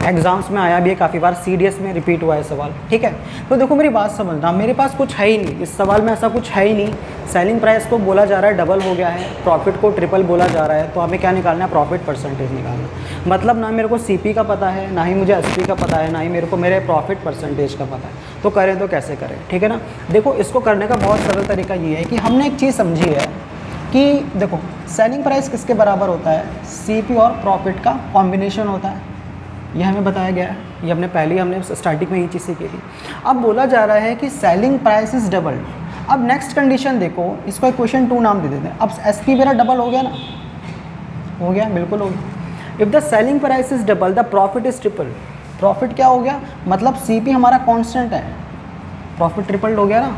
[SPEAKER 1] एग्जाम्स में आया भी है काफ़ी बार, CDS में रिपीट हुआ है सवाल, ठीक है। तो देखो मेरी बात समझना, मेरे पास कुछ है ही नहीं इस सवाल में, ऐसा कुछ है ही नहीं। सेलिंग प्राइस को बोला जा रहा है डबल हो गया है, प्रॉफिट को ट्रिपल बोला जा रहा है, तो हमें क्या निकालना है, प्रॉफिट परसेंटेज निकालना। मतलब ना मेरे को CP का पता है, ना ही मुझे SP का पता है, ना ही मेरे को मेरे प्रॉफिट परसेंटेज का पता है। तो करें तो कैसे करें, ठीक है ना। देखो इसको करने का बहुत सरल तरीका ये है कि हमने एक चीज़ समझी है कि देखो सेलिंग प्राइस किसके बराबर होता है, CP और प्रॉफिट का कॉम्बिनेशन होता है, ये हमें बताया गया है, ये हमने स्टार्टिंग में ये चीज़ सीखी थी। अब बोला जा रहा है कि सेलिंग प्राइस इज़ डबल। अब नेक्स्ट कंडीशन देखो, इसको इक्वेशन 2 नाम दे देते हैं। अब SP मेरा डबल हो गया ना, हो गया, बिल्कुल हो गया। If the selling price is double the profit is triple. Profit क्या हो गया, मतलब CP हमारा कांस्टेंट है, प्रॉफिट ट्रिपल्ड हो गया ना।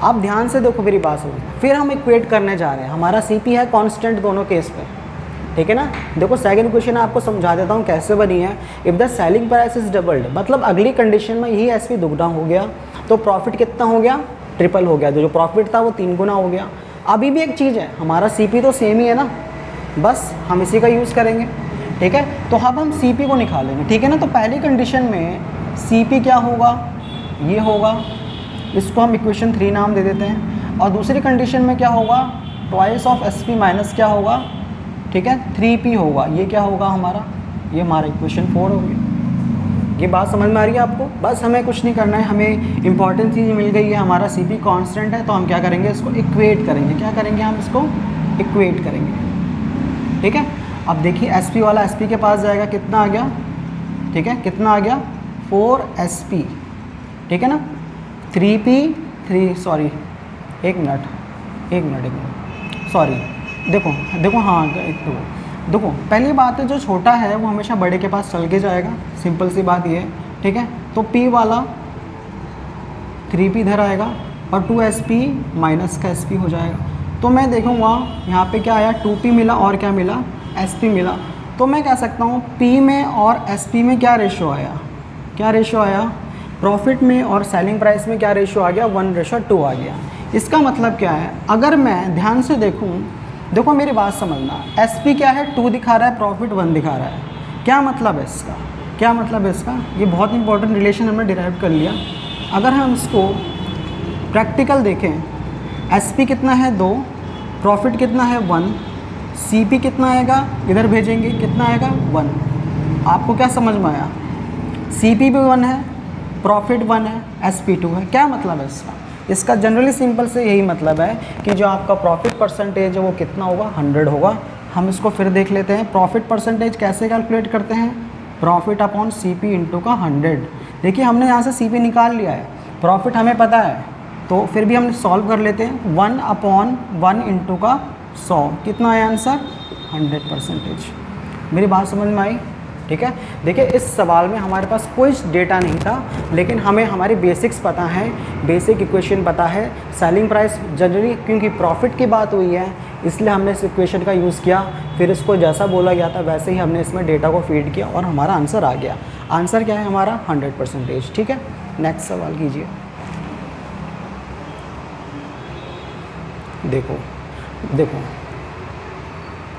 [SPEAKER 1] आप ध्यान से देखो मेरी बात समझो, फिर हम इक्वेट करने जा रहे हैं, हमारा CP है कांस्टेंट दोनों केस पे, ठीक है ना। देखो सेकंड क्वेश्चन आपको समझा देता हूँ कैसे बनी है। If the selling price is doubled, मतलब अगली कंडीशन में यही SP दुगना हो गया, तो प्रॉफिट कितना हो गया, ट्रिपल हो गया। जो प्रॉफिट था वो 3 गुना हो गया। अभी भी एक चीज़ है, हमारा CP तो सेम ही है ना, बस हम इसी का यूज़ करेंगे, ठीक है। तो अब हम CP को निकालेंगे, ठीक है ना। तो पहली कंडीशन में CP क्या होगा, ये होगा, इसको हम इक्वेशन 3 नाम दे देते हैं। और दूसरी कंडीशन में क्या होगा, ट्वाइस ऑफ SP माइनस क्या होगा, ठीक है, 3P होगा। ये क्या होगा हमारा, ये हमारा इक्वेशन 4 हो गया। ये बात समझ में आ रही है आपको। बस हमें कुछ नहीं करना है, हमें इंपॉर्टेंट चीज़ मिल गई है, हमारा CP कांस्टेंट है, तो हम क्या करेंगे, इसको इक्वेट करेंगे। क्या करेंगे, हम इसको इक्वेट करेंगे, ठीक है। अब देखिए SP वाला SP के पास जाएगा, कितना आ गया, ठीक है, कितना आ गया, 4SP, ठीक है ना। 3P 3 सॉरी एक मिनट सॉरी, देखो हाँ देखो पहली बात है, जो छोटा है वो हमेशा बड़े के पास चल के जाएगा, सिंपल सी बात ये है, ठीक है। तो P वाला 3P इधर आएगा और 2SP माइनस का SP हो जाएगा। तो मैं देखूँगा यहाँ पे क्या आया, 2P मिला और क्या मिला, SP मिला। तो मैं कह सकता हूँ P में और SP में क्या रेशो आया, क्या रेशो आया, प्रॉफिट में और सेलिंग प्राइस में क्या रेशो आ गया, 1:2 आ गया। इसका मतलब क्या है, अगर मैं ध्यान से देखूँ, देखो मेरी बात समझना, SP क्या है, 2 दिखा रहा है, प्रॉफिट 1 दिखा रहा है। क्या मतलब है इसका, क्या मतलब है इसका, ये बहुत इंपॉर्टेंट रिलेशन हमने डिराइव कर लिया। अगर हम इसको प्रैक्टिकल देखें, SP कितना है 2, प्रॉफिट कितना है 1, CP कितना आएगा, इधर भेजेंगे कितना आएगा 1। आपको क्या समझ में आया, CP भी 1 है, प्रॉफिट 1 है, SP 2 है। क्या मतलब है इसका, इसका जनरली सिंपल से यही मतलब है कि जो आपका प्रॉफिट परसेंटेज है वो कितना होगा, 100 होगा। हम इसको फिर देख लेते हैं, प्रॉफिट परसेंटेज कैसे कैलकुलेट करते हैं, प्रॉफिट अपॉन CP इंटू का 100। देखिए हमने यहाँ से CP निकाल लिया है, प्रॉफिट हमें पता है, तो फिर भी हम सॉल्व कर लेते हैं। 1/1 इंटू का 100 कितना आया आंसर, 100%। मेरी बात समझ में आई, ठीक है। देखिए इस सवाल में हमारे पास कोई डेटा नहीं था, लेकिन हमें हमारी बेसिक्स पता है, बेसिक इक्वेशन पता है। सेलिंग प्राइस जनरली क्योंकि प्रॉफिट की बात हुई है इसलिए हमने इस इक्वेशन का यूज़ किया, फिर इसको जैसा बोला गया था वैसे ही हमने इसमें डेटा को फीड किया और हमारा आंसर आ गया। आंसर क्या है हमारा, 100%, ठीक है। नेक्स्ट सवाल कीजिए। देखो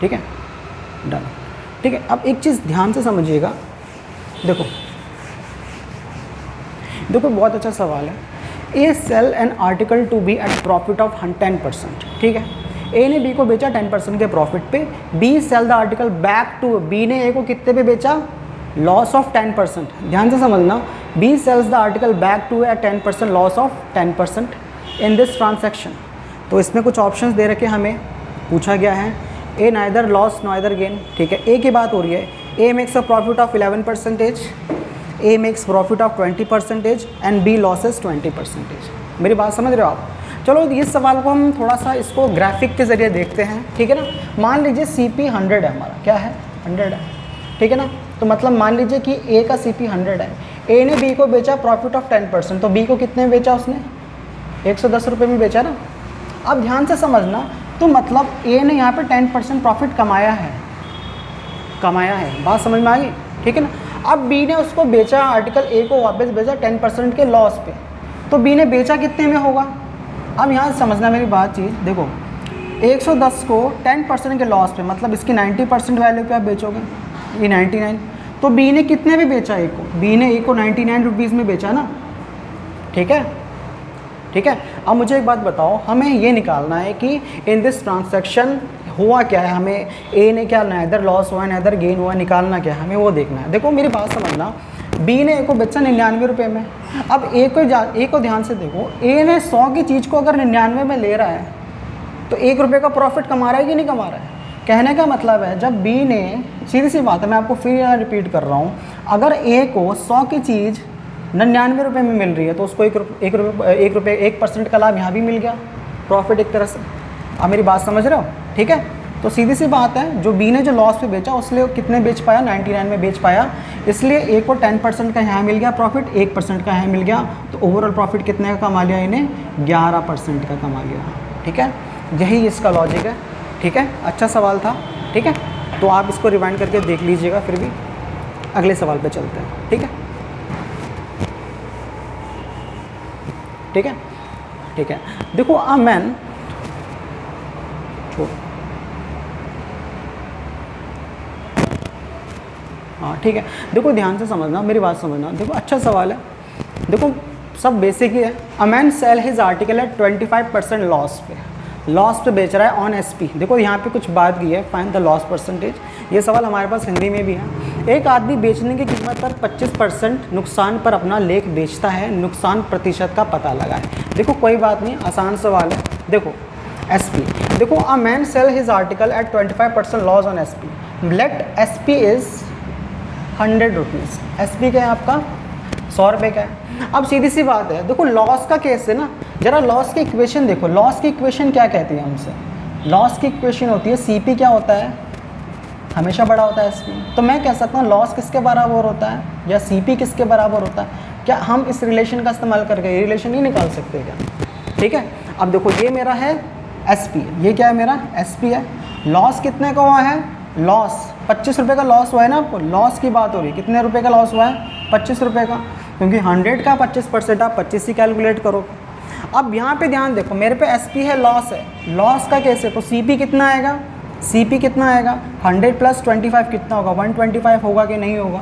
[SPEAKER 1] ठीक है, डन, ठीक है। अब एक चीज़ ध्यान से समझिएगा, देखो बहुत अच्छा सवाल है। A sell an article to B at profit of 10%, ठीक है। ए ने बी को बेचा 10% के प्रॉफिट पे, B sell the article back to, B ने ए को कितने पे बेचा, लॉस ऑफ 10%। ध्यान से समझना, B sells the article back to at 10%, loss of 10% in this transaction. तो इसमें कुछ ऑप्शंस दे रखे हमें, पूछा गया है A neither loss neither gain, ठीक है। ए की बात हो रही है, A makes a profit of 11%, A makes profit of 20% and B losses 20%। मेरी बात समझ रहे हो आप। चलो इस सवाल को हम थोड़ा सा इसको ग्राफिक के ज़रिए देखते हैं, ठीक है ना। मान लीजिए CP 100 है, हमारा क्या है, 100 है, ठीक है ना। तो मतलब मान लीजिए कि ए का CP 100 है, ए ने बी को बेचा प्रॉफिट ऑफ 10%, तो बी को कितने में बेचा उसने, 110 रुपये में बेचा ना। अब ध्यान से समझना, तो मतलब ए ने यहाँ पे 10% प्रॉफिट कमाया है, बात समझ में आ गई, ठीक है ना। अब बी ने उसको बेचा, आर्टिकल ए को वापस बेचा 10% के लॉस पे, तो बी ने बेचा कितने में होगा। अब यहाँ से समझना मेरी बात चीज़, देखो 110 को 10% के लॉस पे, मतलब इसकी 90% वैल्यू पे आप बेचोगे, ये 99, तो बी ने कितने में बेचा ए को, बी ने ए को 99 रुपीज़ में बेचा ना, ठीक है। अब मुझे एक बात बताओ, हमें ये निकालना है कि इन दिस ट्रांजैक्शन हुआ क्या है, हमें ए ने क्या नाइदर लॉस हुआ नाइदर गेन हुआ, निकालना क्या है, हमें वो देखना है। देखो मेरी बात समझना, बी ने ए को बेचा 99 रुपये में। अब ए को ध्यान से देखो, ए ने 100 की चीज़ को अगर 99 में ले रहा है तो 1 रुपये का प्रॉफिट कमा रहा है कि नहीं कमा रहा है। कहने का मतलब है, जब बी ने, सीधी सी बात है, मैं आपको फिर यहाँ रिपीट कर रहा हूँ, अगर ए को 100 की चीज़ 99 रुपये में मिल रही है तो उसको 1% का लाभ यहाँ भी मिल गया, प्रॉफिट एक तरह से। आप मेरी बात समझ रहे हो, ठीक है। तो सीधी सी बात है, जो बी ने जो लॉस पे बेचा उसलिए कितने बेच पाया, 99 में बेच पाया, इसलिए ए को 10% का यहाँ मिल गया प्रॉफिट, 1% का यहाँ मिल गया, तो ओवरऑल प्रॉफिट कितने का कमा लिया इन्हें, 11% का कमा लिया, ठीक है। यही इसका लॉजिक है, ठीक है। अच्छा सवाल था, ठीक है। तो आप इसको रिवाइंड करके देख लीजिएगा, फिर भी अगले सवाल पे चलते हैं, ठीक है, ठीक है। देखो अ मैन, हाँ ठीक है। देखो ध्यान से समझना, मेरी बात समझना, देखो अच्छा सवाल है, देखो सब बेसिक ही है। A man sell his article at 25% loss पे बेच रहा है ऑन SP। देखो यहाँ पे कुछ बात की है, फाइंड द लॉस परसेंटेज। ये सवाल हमारे पास हिंदी में भी है। एक आदमी बेचने की कीमत पर 25% नुकसान पर अपना लेख बेचता है, नुकसान प्रतिशत का पता लगाए। देखो कोई बात नहीं, आसान सवाल है। देखो SP, देखो a man sell his article at 25% loss on SP, let SP is 100 rupees. SP क्या है आपका, 100 रुपये का है। अब सीधी सी बात है, देखो लॉस का केस है ना, जरा लॉस की इक्वेशन देखो। लॉस की इक्वेशन क्या कहती है हमसे, लॉस की इक्वेशन होती है CP क्या होता है, हमेशा बड़ा होता है SP। तो मैं कह सकता हूँ लॉस किसके बराबर होता है या CP किसके बराबर होता है। क्या हम इस रिलेशन का इस्तेमाल करके ये रिलेशन नहीं निकाल सकते क्या, ठीक है। अब देखो ये मेरा है SP, ये क्या है मेरा SP है। लॉस कितने का हुआ है, लॉस 25 रुपये का लॉस हुआ है ना, आपको लॉस की बात हो रही है, कितने रुपए का लॉस हुआ है, 25 रुपये का, क्योंकि 100 का 25% आप 25 ही कैलकुलेट करोगे। अब यहाँ पे ध्यान देखो, मेरे पे SP है, लॉस है, लॉस का कैसे, तो CP कितना आएगा, CP कितना आएगा, 100 + 25 कितना होगा, 125 होगा कि नहीं होगा,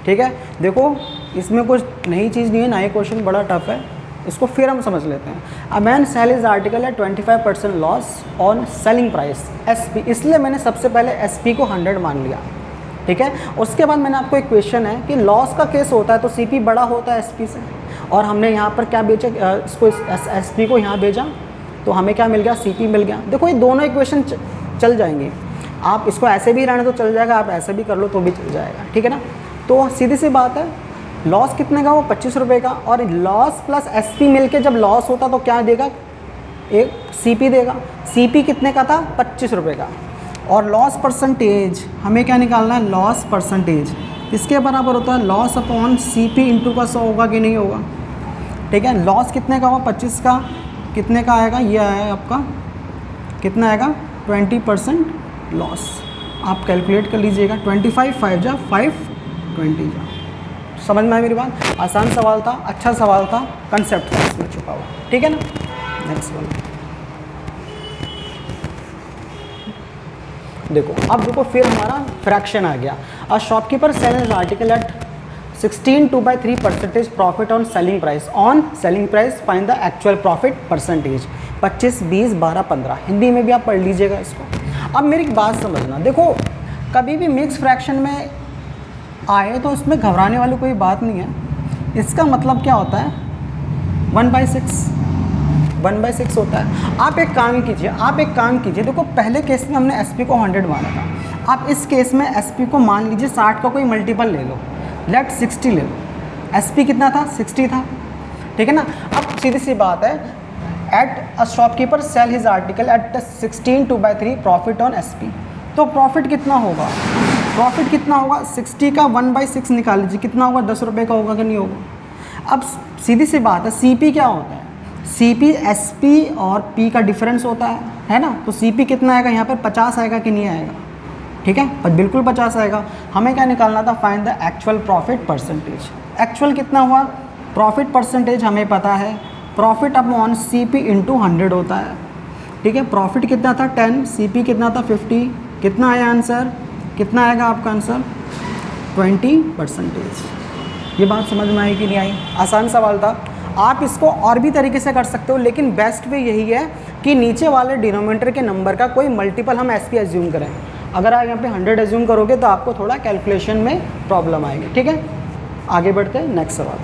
[SPEAKER 1] ठीक है। देखो इसमें कुछ नई चीज़ नहीं है, ना ही क्वेश्चन बड़ा टफ है, इसको फिर हम समझ लेते हैं। A man sell his article है 25% loss on selling price SP, इसलिए मैंने सबसे पहले SP को 100 मान लिया, ठीक है। उसके बाद मैंने आपको एक क्वेश्चन है कि लॉस का केस होता है तो CP बड़ा होता है SP से, और हमने यहाँ पर क्या बेचा, इसको एस पी को यहाँ भेजा, तो हमें क्या मिल गया, सी पी मिल गया। देखो ये दोनों इक्वेशन चल जाएंगे, आप इसको ऐसे भी रहने तो चल जाएगा, आप ऐसे भी कर लो तो भी चल जाएगा, ठीक है ना। तो सीधी सी बात है, लॉस कितने का, वो 25 रुपये का, और लॉस प्लस एस पी मिल के जब लॉस होता तो क्या देगा, एक सी पी देगा। सी पी कितने का था, 25 रुपये का। और लॉस परसेंटेज हमें क्या निकालना है, लॉस परसेंटेज इसके बराबर होता है loss upon C P into का 100 होगा कि नहीं होगा, ठीक है। लॉस कितने का हुआ, 25 का, कितने का आएगा, ये आया आपका कितना आएगा, 20% लॉस। आप कैलकुलेट कर लीजिएगा, 25 5 जा 5 20 जा। समझ में आया मेरी बात, आसान सवाल था, अच्छा सवाल था, कंसेप्ट था इसमें छुपा हुआ, ठीक है ना। नेक्स्ट वन देखो, अब देखो फिर हमारा फ्रैक्शन आ गया। A shopkeeper sell his article at 16 2/3% profit on selling price, on selling price find the actual profit percentage. 25 20 12 15 Hindi में भी आप पढ़ लीजिएगा इसको। अब मेरी एक बात समझना, देखो कभी भी मिक्स फ्रैक्शन में आए तो इसमें घबराने वाली कोई बात नहीं है। इसका मतलब क्या होता है, 1/6 होता है। आप एक काम कीजिए, देखो पहले केस में हमने एसपी को 100 माना था, आप इस केस में एसपी को मान लीजिए 60 का कोई मल्टीपल ले लो, लेट 60 ले लो। एसपी कितना था, 60 था, ठीक है ना। अब सीधी सी बात है, at a shopkeeper sell his article at 16 2/3 profit on SP, तो प्रॉफिट कितना होगा, 60 का 1/6 निकाल लीजिए, कितना होगा, 10 रुपये का होगा कि नहीं होगा। अब सीधी सी बात है, सीपी क्या होता है, सीपी एसपी और पी का डिफरेंस होता है ना। तो सीपी कितना आएगा यहाँ पर, 50 आएगा कि नहीं आएगा, ठीक है, पर बिल्कुल 50 आएगा। हमें क्या निकालना था, find the actual profit percentage. Actual कितना हुआ, प्रॉफिट परसेंटेज हमें पता है, प्रॉफिट अपॉन सीपी इंटू 100 होता है, ठीक है। प्रॉफिट कितना था 10, सीपी कितना था 50, कितना आया आंसर, कितना आएगा आपका आंसर, 20%। ये बात समझ में आई कि नहीं आई, आसान सवाल था। आप इसको और भी तरीके से कर सकते हो, लेकिन बेस्ट वे यही है कि नीचे वाले डिनोमिनेटर के नंबर का कोई मल्टीपल हम एसपी एज्यूम करें। अगर आप यहाँ पे 100 एज्यूम करोगे तो आपको थोड़ा कैलकुलेशन में प्रॉब्लम आएगी, ठीक है। आगे बढ़ते हैं, नेक्स्ट सवाल।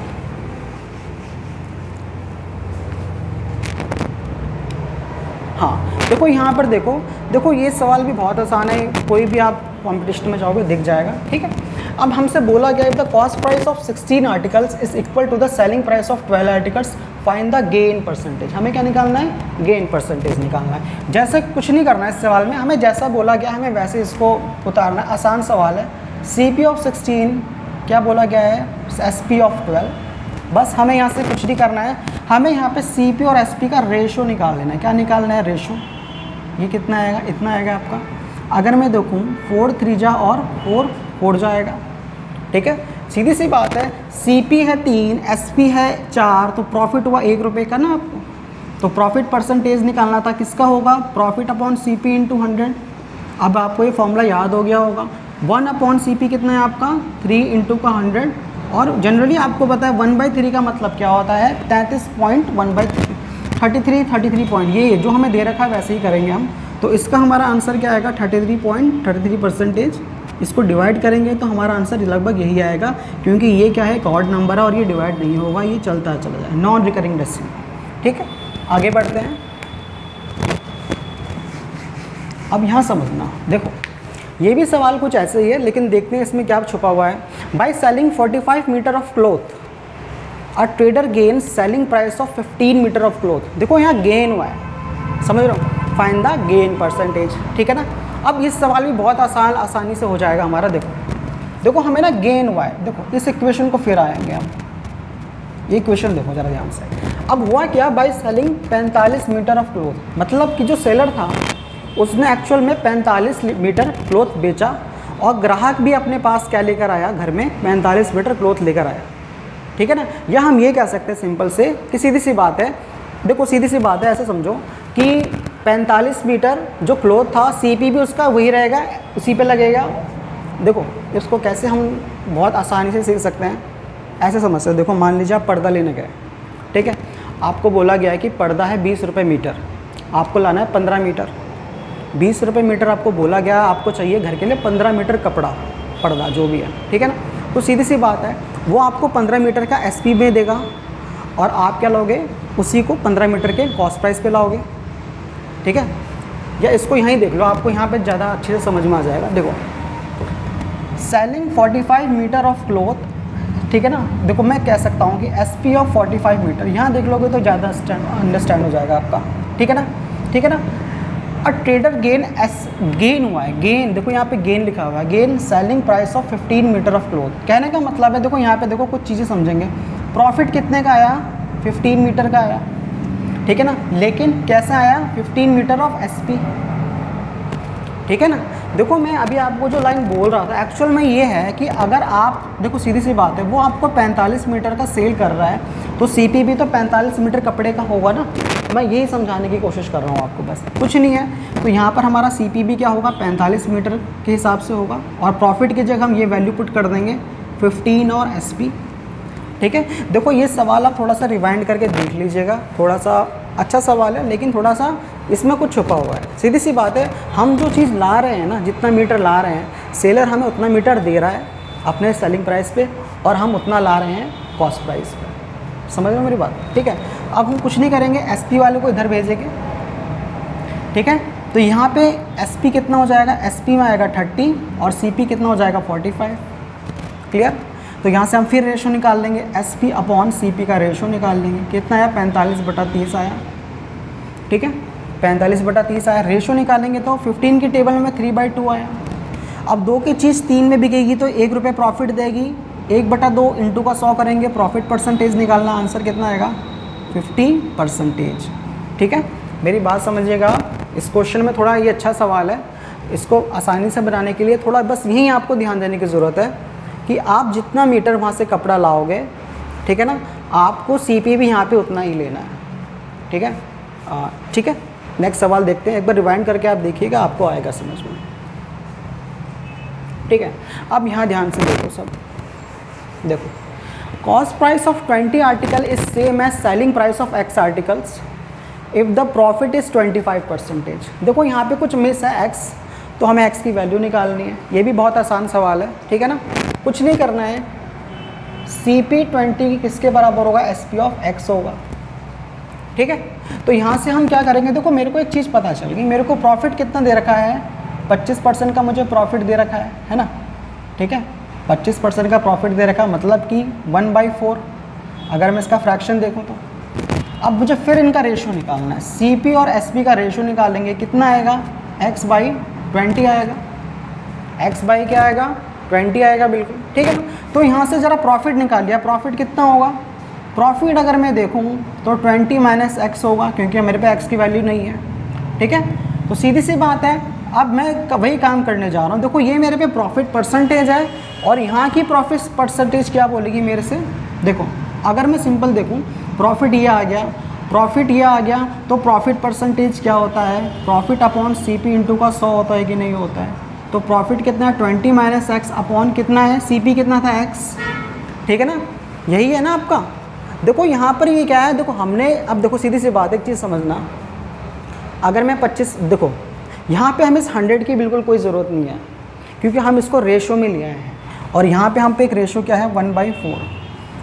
[SPEAKER 1] हाँ देखो यहाँ पर देखो ये सवाल भी बहुत आसान है, कोई भी आप कॉम्पिटिशन में जाओगे दिख जाएगा, ठीक है। अब हमसे बोला गया if the cost price of 16 articles is equal to the selling price of 12 articles find the gain percentage. हमें क्या निकालना है, गेन परसेंटेज निकालना है। जैसे कुछ नहीं करना है इस सवाल में, हमें जैसा बोला गया हमें वैसे इसको उतारना है। आसान सवाल है, CP ऑफ 16 क्या बोला गया है, SP ऑफ 12, बस हमें यहाँ से कुछ नहीं करना है। हमें यहाँ पे CP और SP का रेशो निकाल लेना है। क्या निकालना है, रेशो। ये कितना आएगा, इतना आएगा आपका। अगर मैं देखूँ 4 3 जा और 4 4 जाएगा, ठीक है। सीधी सी बात है, CP है 3, SP है 4, तो प्रॉफिट हुआ 1 रुपये का ना आपको। तो प्रॉफिट परसेंटेज निकालना था, किसका होगा, प्रॉफिट अपॉन CP इंटू 100। अब आपको ये फॉर्मूला याद हो गया होगा, 1 अपॉन CP कितना है आपका, 3 इंटू का 100। और जनरली आपको पता है 1/3 का मतलब क्या होता है, 33.1/3, 33 पॉइंट। ये जो हमें दे रखा है वैसे ही करेंगे हम। तो इसका हमारा आंसर क्या आएगा, 33.33%। इसको डिवाइड करेंगे तो हमारा आंसर लगभग यही आएगा, क्योंकि ये क्या है, एक ऑड नंबर है और ये डिवाइड नहीं होगा, ये चलता चला जाए, नॉन रिकरिंग डेसिमल, ठीक है। आगे बढ़ते हैं। अब यहाँ समझना, देखो ये भी सवाल कुछ ऐसे ही है, लेकिन देखते हैं इसमें क्या छुपा हुआ है। By selling 45 metre of cloth a trader gain selling price of 15 metre of cloth. देखो यहाँ गेन हुआ है, समझ रहे हो, फाइंड द गेन परसेंटेज, ठीक है ना। अब इस सवाल भी बहुत आसानी से हो जाएगा हमारा। देखो हमें ना गेन हुआ है, देखो इस इक्वेशन को फिर आएंगे हम, ये इक्वेशन देखो ज़रा ध्यान से। अब हुआ क्या, by selling 45 metre of cloth, मतलब कि जो सेलर था उसने एक्चुअल में 45 मीटर क्लॉथ बेचा, और ग्राहक भी अपने पास क्या लेकर आया, घर में 45 मीटर क्लॉथ लेकर आया, ठीक है ना। या हम ये कह सकते हैं सिंपल से कि सीधी सी बात है, देखो सीधी सी बात है, ऐसे समझो कि 45 मीटर जो क्लॉथ था, CP भी उसका वही रहेगा, उसी पे लगेगा। देखो इसको कैसे हम बहुत आसानी से सीख सकते हैं, ऐसे समझ सकते। देखो मान लीजिए आप पर्दा लेने गए, ठीक है, आपको बोला गया है कि पर्दा है 20 रुपये मीटर, आपको लाना है 15 मीटर। 20 रुपये मीटर आपको बोला गया, आपको चाहिए घर के लिए 15 मीटर कपड़ा, पर्दा जो भी है, ठीक है ना। तो सीधी सी बात है, वो आपको 15 मीटर का SP में देगा, और आप क्या लोगे, उसी को 15 मीटर के कॉस्ट प्राइस पे लाओगे, ठीक है। या इसको यहाँ ही देख लो, आपको यहाँ पे ज़्यादा अच्छे से समझ में आ जाएगा। देखो सेलिंग 45 मीटर ऑफ क्लॉथ, ठीक है ना। देखो मैं कह सकता हूँ कि SP ऑफ 45 मीटर, यहाँ देख लोगे तो ज़्यादा अंडरस्टैंड हो जाएगा आपका, ठीक है ना, ठीक है ना। अ ट्रेडर गेन हुआ है, गेन देखो यहाँ पे गेन लिखा हुआ है, gain selling price of 15 metre of cloth. कहने का मतलब है, देखो यहाँ पे देखो कुछ चीज़ें समझेंगे, प्रॉफिट कितने का आया, 15 मीटर का आया, ठीक है ना, लेकिन कैसा आया, 15 मीटर ऑफ SP, ठीक है ना। देखो मैं अभी आपको जो लाइन बोल रहा था एक्चुअल में ये है कि अगर आप देखो सीधी सी बात है, वो आपको 45 मीटर का सेल कर रहा है तो CP भी तो 45 मीटर कपड़े का होगा ना। मैं यही समझाने की कोशिश कर रहा हूँ आपको, बस कुछ नहीं है। तो यहाँ पर हमारा CP भी क्या होगा, 45 मीटर के हिसाब से होगा, और प्रॉफिट की जगह हम ये वैल्यू पुट कर देंगे 15 और SP, ठीक है। देखो ये सवाल आप थोड़ा सा रिवाइंड करके देख लीजिएगा, थोड़ा सा अच्छा सवाल है लेकिन थोड़ा सा इसमें कुछ छुपा हुआ है। सीधी सी बात है, हम जो चीज़ ला रहे हैं ना, जितना मीटर ला रहे हैं, सेलर हमें उतना मीटर दे रहा है अपने सेलिंग प्राइस पे, और हम उतना ला रहे हैं कॉस्ट प्राइस पे। समझ रहे हो मेरी बात, ठीक है। अब हम कुछ नहीं करेंगे, SP वाले को इधर भेजेंगे, ठीक है। तो यहाँ पे SP कितना हो जाएगा, SP में आएगा 30 और CP कितना हो जाएगा 45, क्लियर। तो यहाँ से हम फिर रेशो निकाल लेंगे, SP अपॉन CP का रेशो निकाल लेंगे, कितना आया 45/30 आया, ठीक है। 45/30 आया, रेशो निकालेंगे तो 15 की टेबल में 3/2 आया। अब 2 की चीज़ 3 में बिकेगी तो 1 रुपये प्रॉफिट देगी, 1/2 इंटू का 100 करेंगे, प्रॉफिट परसेंटेज निकालना, आंसर कितना आएगा 50%, ठीक है। मेरी बात समझिएगा, इस क्वेश्चन में थोड़ा ये अच्छा सवाल है, इसको आसानी से बनाने के लिए थोड़ा बस यहीं आपको ध्यान देने की ज़रूरत है कि आप जितना मीटर वहाँ से कपड़ा लाओगे, ठीक है ना, आपको CP भी यहाँ पे उतना ही लेना है, ठीक है। ठीक है, नेक्स्ट सवाल देखते हैं, एक बार रिवाइंड करके आप देखिएगा, आपको आएगा समझ में, ठीक है। अब यहाँ ध्यान से देखो सब, देखो cost price of 20 article is same as selling price of X articles if the profit is 25%। देखो यहाँ पे कुछ मिस है X, तो हमें X की वैल्यू निकालनी है। ये भी बहुत आसान सवाल है, ठीक है ना, कुछ नहीं करना है। CP 20 किसके बराबर होगा, SP ऑफ X होगा, ठीक है। तो यहाँ से हम क्या करेंगे, देखो मेरे को एक चीज़ पता चल गई, मेरे को प्रॉफिट कितना दे रखा है, 25% का मुझे प्रॉफिट दे रखा है ना, ठीक है। 25% का प्रॉफिट दे रखा, मतलब कि 1/4। अगर मैं इसका फ्रैक्शन देखूँ तो अब मुझे फिर इनका रेशो निकालना है, CP और SP का रेशो निकालेंगे, कितना आएगा, X/20 आएगा, X/ क्या आएगा 20 आएगा, बिल्कुल ठीक है। तो यहाँ से ज़रा प्रॉफिट निकाल लिया, प्रॉफिट कितना होगा, प्रॉफिट अगर मैं देखूँ तो 20 - X होगा, क्योंकि मेरे पे X की वैल्यू नहीं है, ठीक है। तो सीधी सी बात है, अब मैं वही काम करने जा रहा हूँ। देखो ये मेरे पे प्रॉफिट परसेंटेज है, और यहाँ की प्रॉफिट परसेंटेज क्या बोलेगी मेरे से, देखो अगर मैं सिंपल देखूँ, प्रॉफिट ये आ गया, प्रॉफिट ये आ गया, तो प्रॉफिट परसेंटेज क्या होता है, प्रॉफिट अपॉन CP इंटू का 100 होता है कि नहीं होता है। तो प्रॉफिट कितना है, 20 - X अपॉन कितना है, CP कितना था X, ठीक है ना, यही है ना आपका। देखो यहाँ पर ये क्या है, देखो हमने, अब देखो सीधी सी बात, एक चीज़ समझना, अगर मैं 25, देखो यहाँ पे हमें इस 100 की बिल्कुल कोई ज़रूरत नहीं है, क्योंकि हम इसको रेशो में लिया है, और यहाँ पे हम पे एक रेशो क्या है 1/4,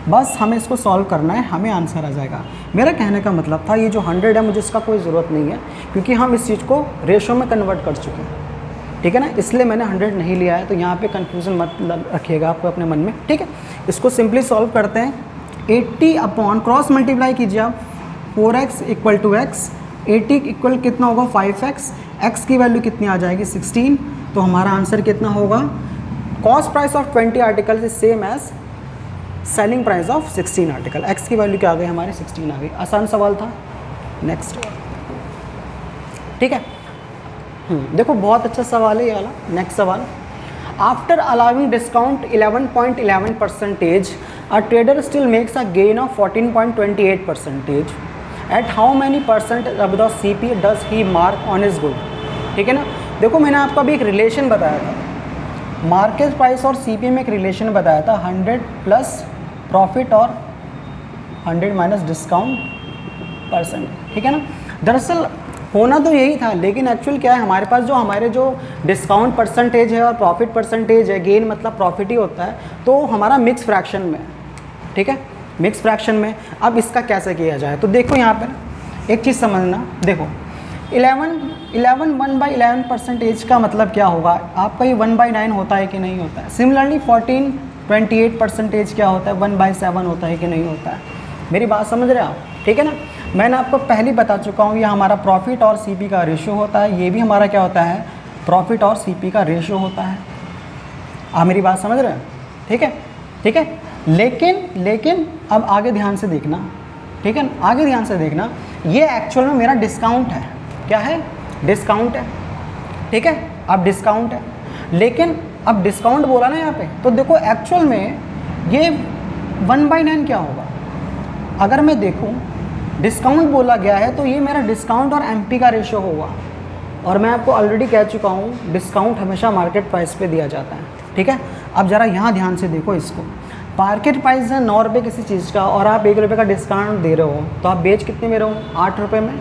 [SPEAKER 1] बस हमें इसको सॉल्व करना है, हमें आंसर आ जाएगा। मेरा कहने का मतलब था, ये जो 100 है मुझे इसका कोई ज़रूरत नहीं है, क्योंकि हम इस चीज़ को रेशो में कन्वर्ट कर चुके हैं, ठीक है ना, इसलिए मैंने 100 नहीं लिया है। तो यहाँ पे कन्फ्यूज़न मत रखिएगा आपको अपने मन में, ठीक है। इसको सिंपली सॉल्व करते हैं, 80 अपॉन क्रॉस मल्टीप्लाई कीजिए आप, 4x = X, 80 इक्वल कितना होगा 5x, X की वैल्यू कितनी आ जाएगी 16। तो हमारा आंसर कितना होगा, cost price of 20 article is same as selling price of 16 article. X की वैल्यू क्या आ गई हमारी 16 आ गई। आसान सवाल था। नेक्स्ट, ठीक है। देखो बहुत अच्छा सवाल है ये वाला। नेक्स्ट सवाल, after allowing discount 11.11%, a trader still makes a gain of 14.28%. At how many % of the CP does he mark on his good? ठीक है ना। देखो मैंने आपको अभी एक रिलेशन बताया था, मार्केट प्राइस और CP में एक रिलेशन बताया था, 100 प्लस प्रॉफिट और 100 माइनस डिस्काउंट %, ठीक है ना। दरअसल होना तो यही था, लेकिन एक्चुअल क्या है, हमारे पास जो हमारे जो डिस्काउंट परसेंटेज है और प्रॉफिट परसेंटेज है, गेन मतलब प्रॉफिट ही होता है, तो हमारा मिक्स फ्रैक्शन में, ठीक है, मिक्स फ्रैक्शन में। अब इसका कैसे किया जाए, तो देखो यहाँ पर एक चीज़ समझना, देखो 11 1/11% का मतलब क्या होगा आपका, ये 1/9 होता है कि नहीं होता है। सिमिलरली 14 28% क्या होता है, 1/7 होता है कि नहीं होता है। मेरी बात समझ रहे हैं आप, ठीक है ना। मैंने आपको पहले बता चुका हूँ, ये हमारा प्रॉफिट और सीपी का रेशियो होता है, ये भी हमारा क्या होता है, प्रॉफिट और सीपी का रेशियो होता है। आप मेरी बात समझ रहे हैं, ठीक है, ठीक है। लेकिन अब आगे ध्यान से देखना, ठीक है, आगे ध्यान से देखना, ये एक्चुअल में मेरा डिस्काउंट है। क्या है, डिस्काउंट है, ठीक है। अब डिस्काउंट है, लेकिन अब डिस्काउंट बोला ना यहाँ पे, तो देखो एक्चुअल में ये 1/9 क्या होगा। अगर मैं देखूँ डिस्काउंट बोला गया है तो ये मेरा डिस्काउंट और एमपी का रेशियो होगा। और मैं आपको ऑलरेडी कह चुका हूँ डिस्काउंट हमेशा मार्केट प्राइस पे दिया जाता है, ठीक है। अब ज़रा यहाँ ध्यान से देखो इसको, मार्केट प्राइस है 9 रुपये किसी चीज़ का और आप 1 रुपये का डिस्काउंट दे रहे हो, तो आप बेच कितने में रहे हो, 8 रुपये में,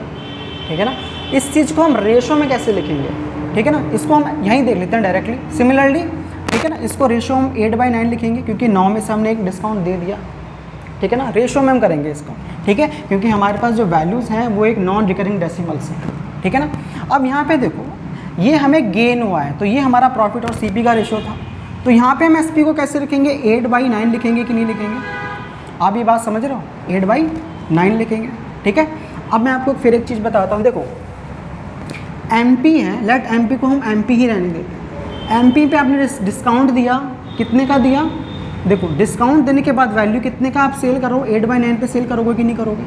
[SPEAKER 1] ठीक है ना। इस चीज़ को हम रेशो में कैसे लिखेंगे, ठीक है ना, इसको हम यहीं देख लेते हैं डायरेक्टली। सिमिलरली, ठीक है ना, इसको रेशो हम 8/9 लिखेंगे क्योंकि 9 में से हमने एक डिस्काउंट दे दिया, ठीक है ना। रेशो में हम करेंगे इसको, ठीक है, क्योंकि हमारे पास जो वैल्यूज़ हैं वो एक नॉन रिकरिंग डेसिमल्स हैं, ठीक है ना। अब यहाँ पे देखो ये हमें गेन हुआ है, तो ये हमारा प्रॉफिट और सीपी का रेशो था, तो यहाँ पे हम एसपी को कैसे लिखेंगे, 8/9 लिखेंगे कि नहीं लिखेंगे। आप ये बात समझ रहे हो, 8/9 लिखेंगे, ठीक है। अब मैं आपको फिर एक चीज़ बताता हूँ, देखो एमपी है, लेट एमपी को हम एमपी ही रहने देते हैं। एमपी पे आपने डिस्काउंट दिया, कितने का दिया, देखो डिस्काउंट देने के बाद वैल्यू कितने का आप सेल करोगे, 8/9 पे सेल करोगे कि नहीं करोगे,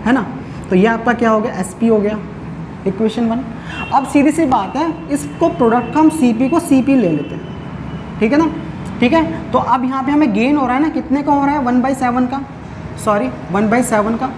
[SPEAKER 1] है ना। तो ये आपका क्या हो गया, एसपी हो गया, इक्वेशन 1। अब सीधी सी बात है, इसको प्रोडक्ट का हम सीपी को सीपी ले लेते हैं, ठीक है ना, ठीक है। तो अब यहाँ पे हमें गेन हो रहा है ना, कितने का हो रहा है, 1/7 का, सॉरी 1/7 का,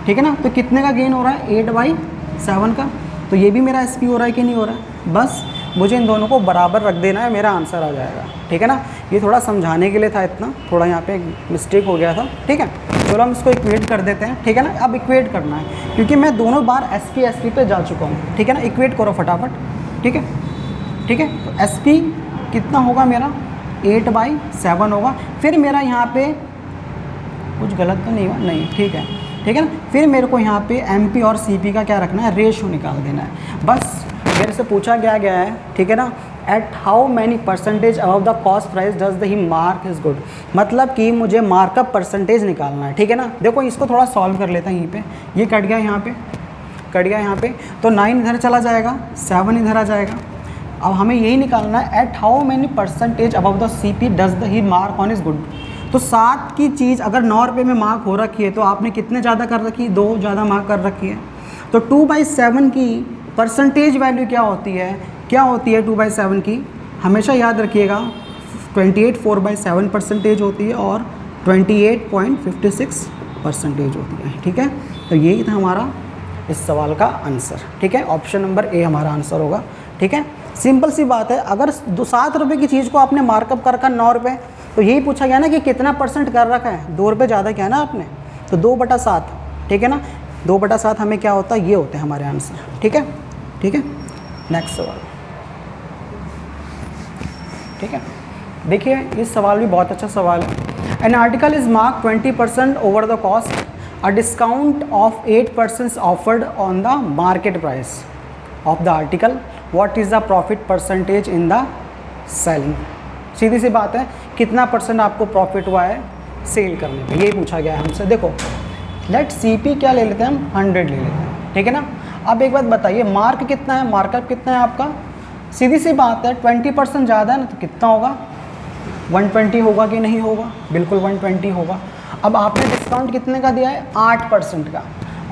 [SPEAKER 1] ठीक है ना। तो कितने का गेन हो रहा है, 8/7 का। तो ये भी मेरा एसपी हो रहा है कि नहीं हो रहा है। बस मुझे इन दोनों को बराबर रख देना है, मेरा आंसर आ जाएगा, ठीक है ना। ये थोड़ा समझाने के लिए था, इतना थोड़ा यहाँ पे मिस्टेक हो गया था, ठीक है। चलो हम इसको इक्वेट कर देते हैं, ठीक है ना। अब इक्वेट करना है क्योंकि मैं दोनों बार एसपी पे जा चुका हूँ, ठीक है ना। इक्वेट करो फटाफट, ठीक है, ठीक है। तो एसपी कितना होगा मेरा, 8/7 होगा। फिर मेरा यहाँ पे कुछ गलत तो नहीं हुआ, नहीं, ठीक है, ठीक है ना। फिर मेरे को यहाँ पे एमपी और सीपी का क्या रखना है, रेशो निकाल देना है। बस मेरे से पूछा गया है, ठीक है ना, at how many percentage above the cost price does the he mark is good, मतलब कि मुझे मार्कअप परसेंटेज निकालना है, ठीक है ना। देखो इसको थोड़ा सॉल्व कर लेते हैं, यहीं पे ये कट गया, यहाँ पे कट गया, यहाँ पे तो 9 इधर चला जाएगा, 7 इधर आ जाएगा। अब हमें यही निकालना है, at how many percentage above the CP does the he mark on is good. तो 7 की चीज़ अगर 9 रुपये में मार्क हो रखी है तो आपने कितने ज़्यादा कर रखी है, 2 ज़्यादा मार्क कर रखी है। तो 2/7 की परसेंटेज वैल्यू क्या होती है, क्या होती है 2/7 की, हमेशा याद रखिएगा 28 4/7% होती है और 28.56% होती है, ठीक है। तो यही था हमारा इस सवाल का आंसर, ठीक है। ऑप्शन नंबर ए हमारा आंसर होगा, ठीक है। सिंपल सी बात है, अगर 7 रुपये की चीज़ को आपने मार्कअप कर रखा 9 रुपये, तो यही पूछा गया ना कि कितना % कर रखा है, 2 रुपये ज़्यादा क्या है ना आपने, तो 2/7, ठीक है ना। 2/7 हमें क्या होता है, ये होते हैं हमारे आंसर, ठीक है, ठीक है। नेक्स्ट सवाल, ठीक है। देखिए इस सवाल भी बहुत अच्छा सवाल है। An article is mark 20% over the cost, a discount of 8% offered on the market price of the article, what is the profit percentage in the selling. सीधी सी बात है, कितना % आपको प्रॉफिट हुआ है सेल करने पे, यही पूछा गया है हमसे। देखो लेट सीपी क्या ले लेते हैं हम, 100 ले लेते हैं, ठीक है ना। अब एक बात बताइए, मार्क कितना है, मार्कअप कितना है आपका, सीधी सी बात है 20% ज़्यादा है ना, तो कितना होगा, 120 होगा कि नहीं होगा, बिल्कुल 120 होगा। अब आपने डिस्काउंट कितने का दिया है, 8% का,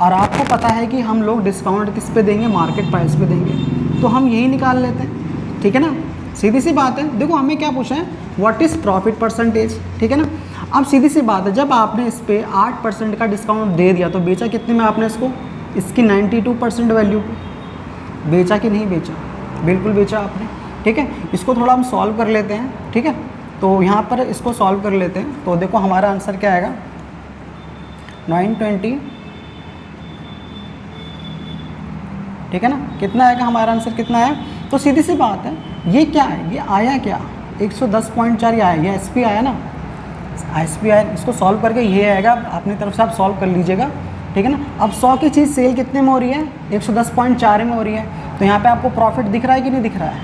[SPEAKER 1] और आपको पता है कि हम लोग डिस्काउंट किस पे देंगे, मार्केट प्राइस पे देंगे, तो हम यही निकाल लेते हैं, ठीक है ना। सीधी सी बात है, देखो हमें क्या पूछा है, व्हाट इज़ प्रॉफिट परसेंटेज, ठीक है ना। अब सीधी सी बात है, जब आपने इस पर 8% का डिस्काउंट दे दिया तो बेचा कितने में आपने इसको, इसकी 92% वैल्यू पे बेचा कि नहीं बेचा, बिल्कुल बेचा आपने, ठीक है। इसको थोड़ा हम सॉल्व कर लेते हैं, ठीक है। तो यहाँ पर इसको सॉल्व कर लेते हैं, तो देखो हमारा आंसर क्या आएगा, 920, ठीक है ना। कितना आएगा हमारा आंसर, कितना आया, तो सीधी सी बात है, ये क्या है, ये आया क्या, 110.4 आया, ये एसपी आया ना, SPI इसको सॉल्व करके ये आएगा, अपनी तरफ से आप सॉल्व कर लीजिएगा, ठीक है ना। अब 100 की चीज़ सेल कितने में हो रही है, 110.4 में हो रही है, तो यहाँ पे आपको प्रॉफिट दिख रहा है कि नहीं दिख रहा है,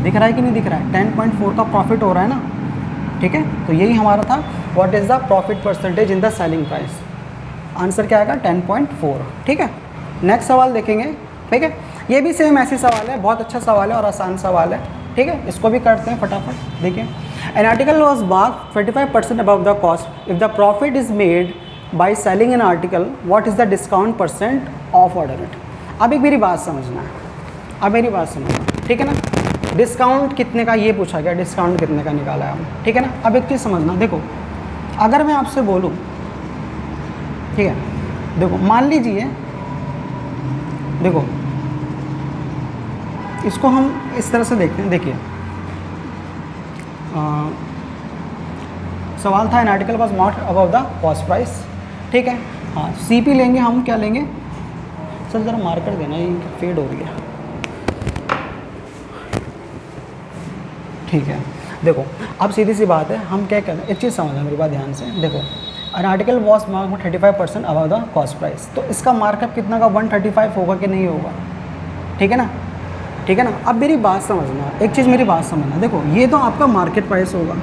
[SPEAKER 1] दिख रहा है कि नहीं दिख रहा है, 10.4 का प्रॉफिट हो रहा है ना, ठीक है। तो यही हमारा था, what is the profit percentage in the selling price. Answer क्या आएगा, 10.4, ठीक है। नेक्स्ट सवाल देखेंगे, ठीक है। ये भी सेम ऐसी सवाल है, बहुत अच्छा सवाल है और आसान सवाल है, ठीक है। इसको भी करते हैं फटाफट, देखिए। An article was marked 25% above the cost, if the profit is made by selling an article, what is the discount percent of order it. अब एक मेरी बात समझना है, अब मेरी बात समझना, ठीक है ना। डिस्काउंट कितने का ये पूछा गया, डिस्काउंट कितने का निकाला है हम, ठीक है ना। अब एक चीज़ समझना, देखो अगर मैं आपसे बोलूँ, ठीक है, देखो मान लीजिए, देखो इसको हम इस तरह से देखते हैं, देखिए सवाल था an article was not above the cost price, ठीक है। हाँ, CP लेंगे हम, क्या लेंगे सर, ज़रा मार्कर देना, ये फेड हो रही है, ठीक है। देखो अब सीधी सी बात है, हम क्या करते हैं, एक चीज़ समझना मेरी बात ध्यान से, देखो N article was mark 35% above the cost price, तो इसका मार्कअप कितना का 135 होगा कि नहीं होगा, ठीक है ना, ठीक है ना। अब मेरी बात समझना, एक चीज़ मेरी बात समझना, देखो ये तो आपका मार्केट प्राइस होगा।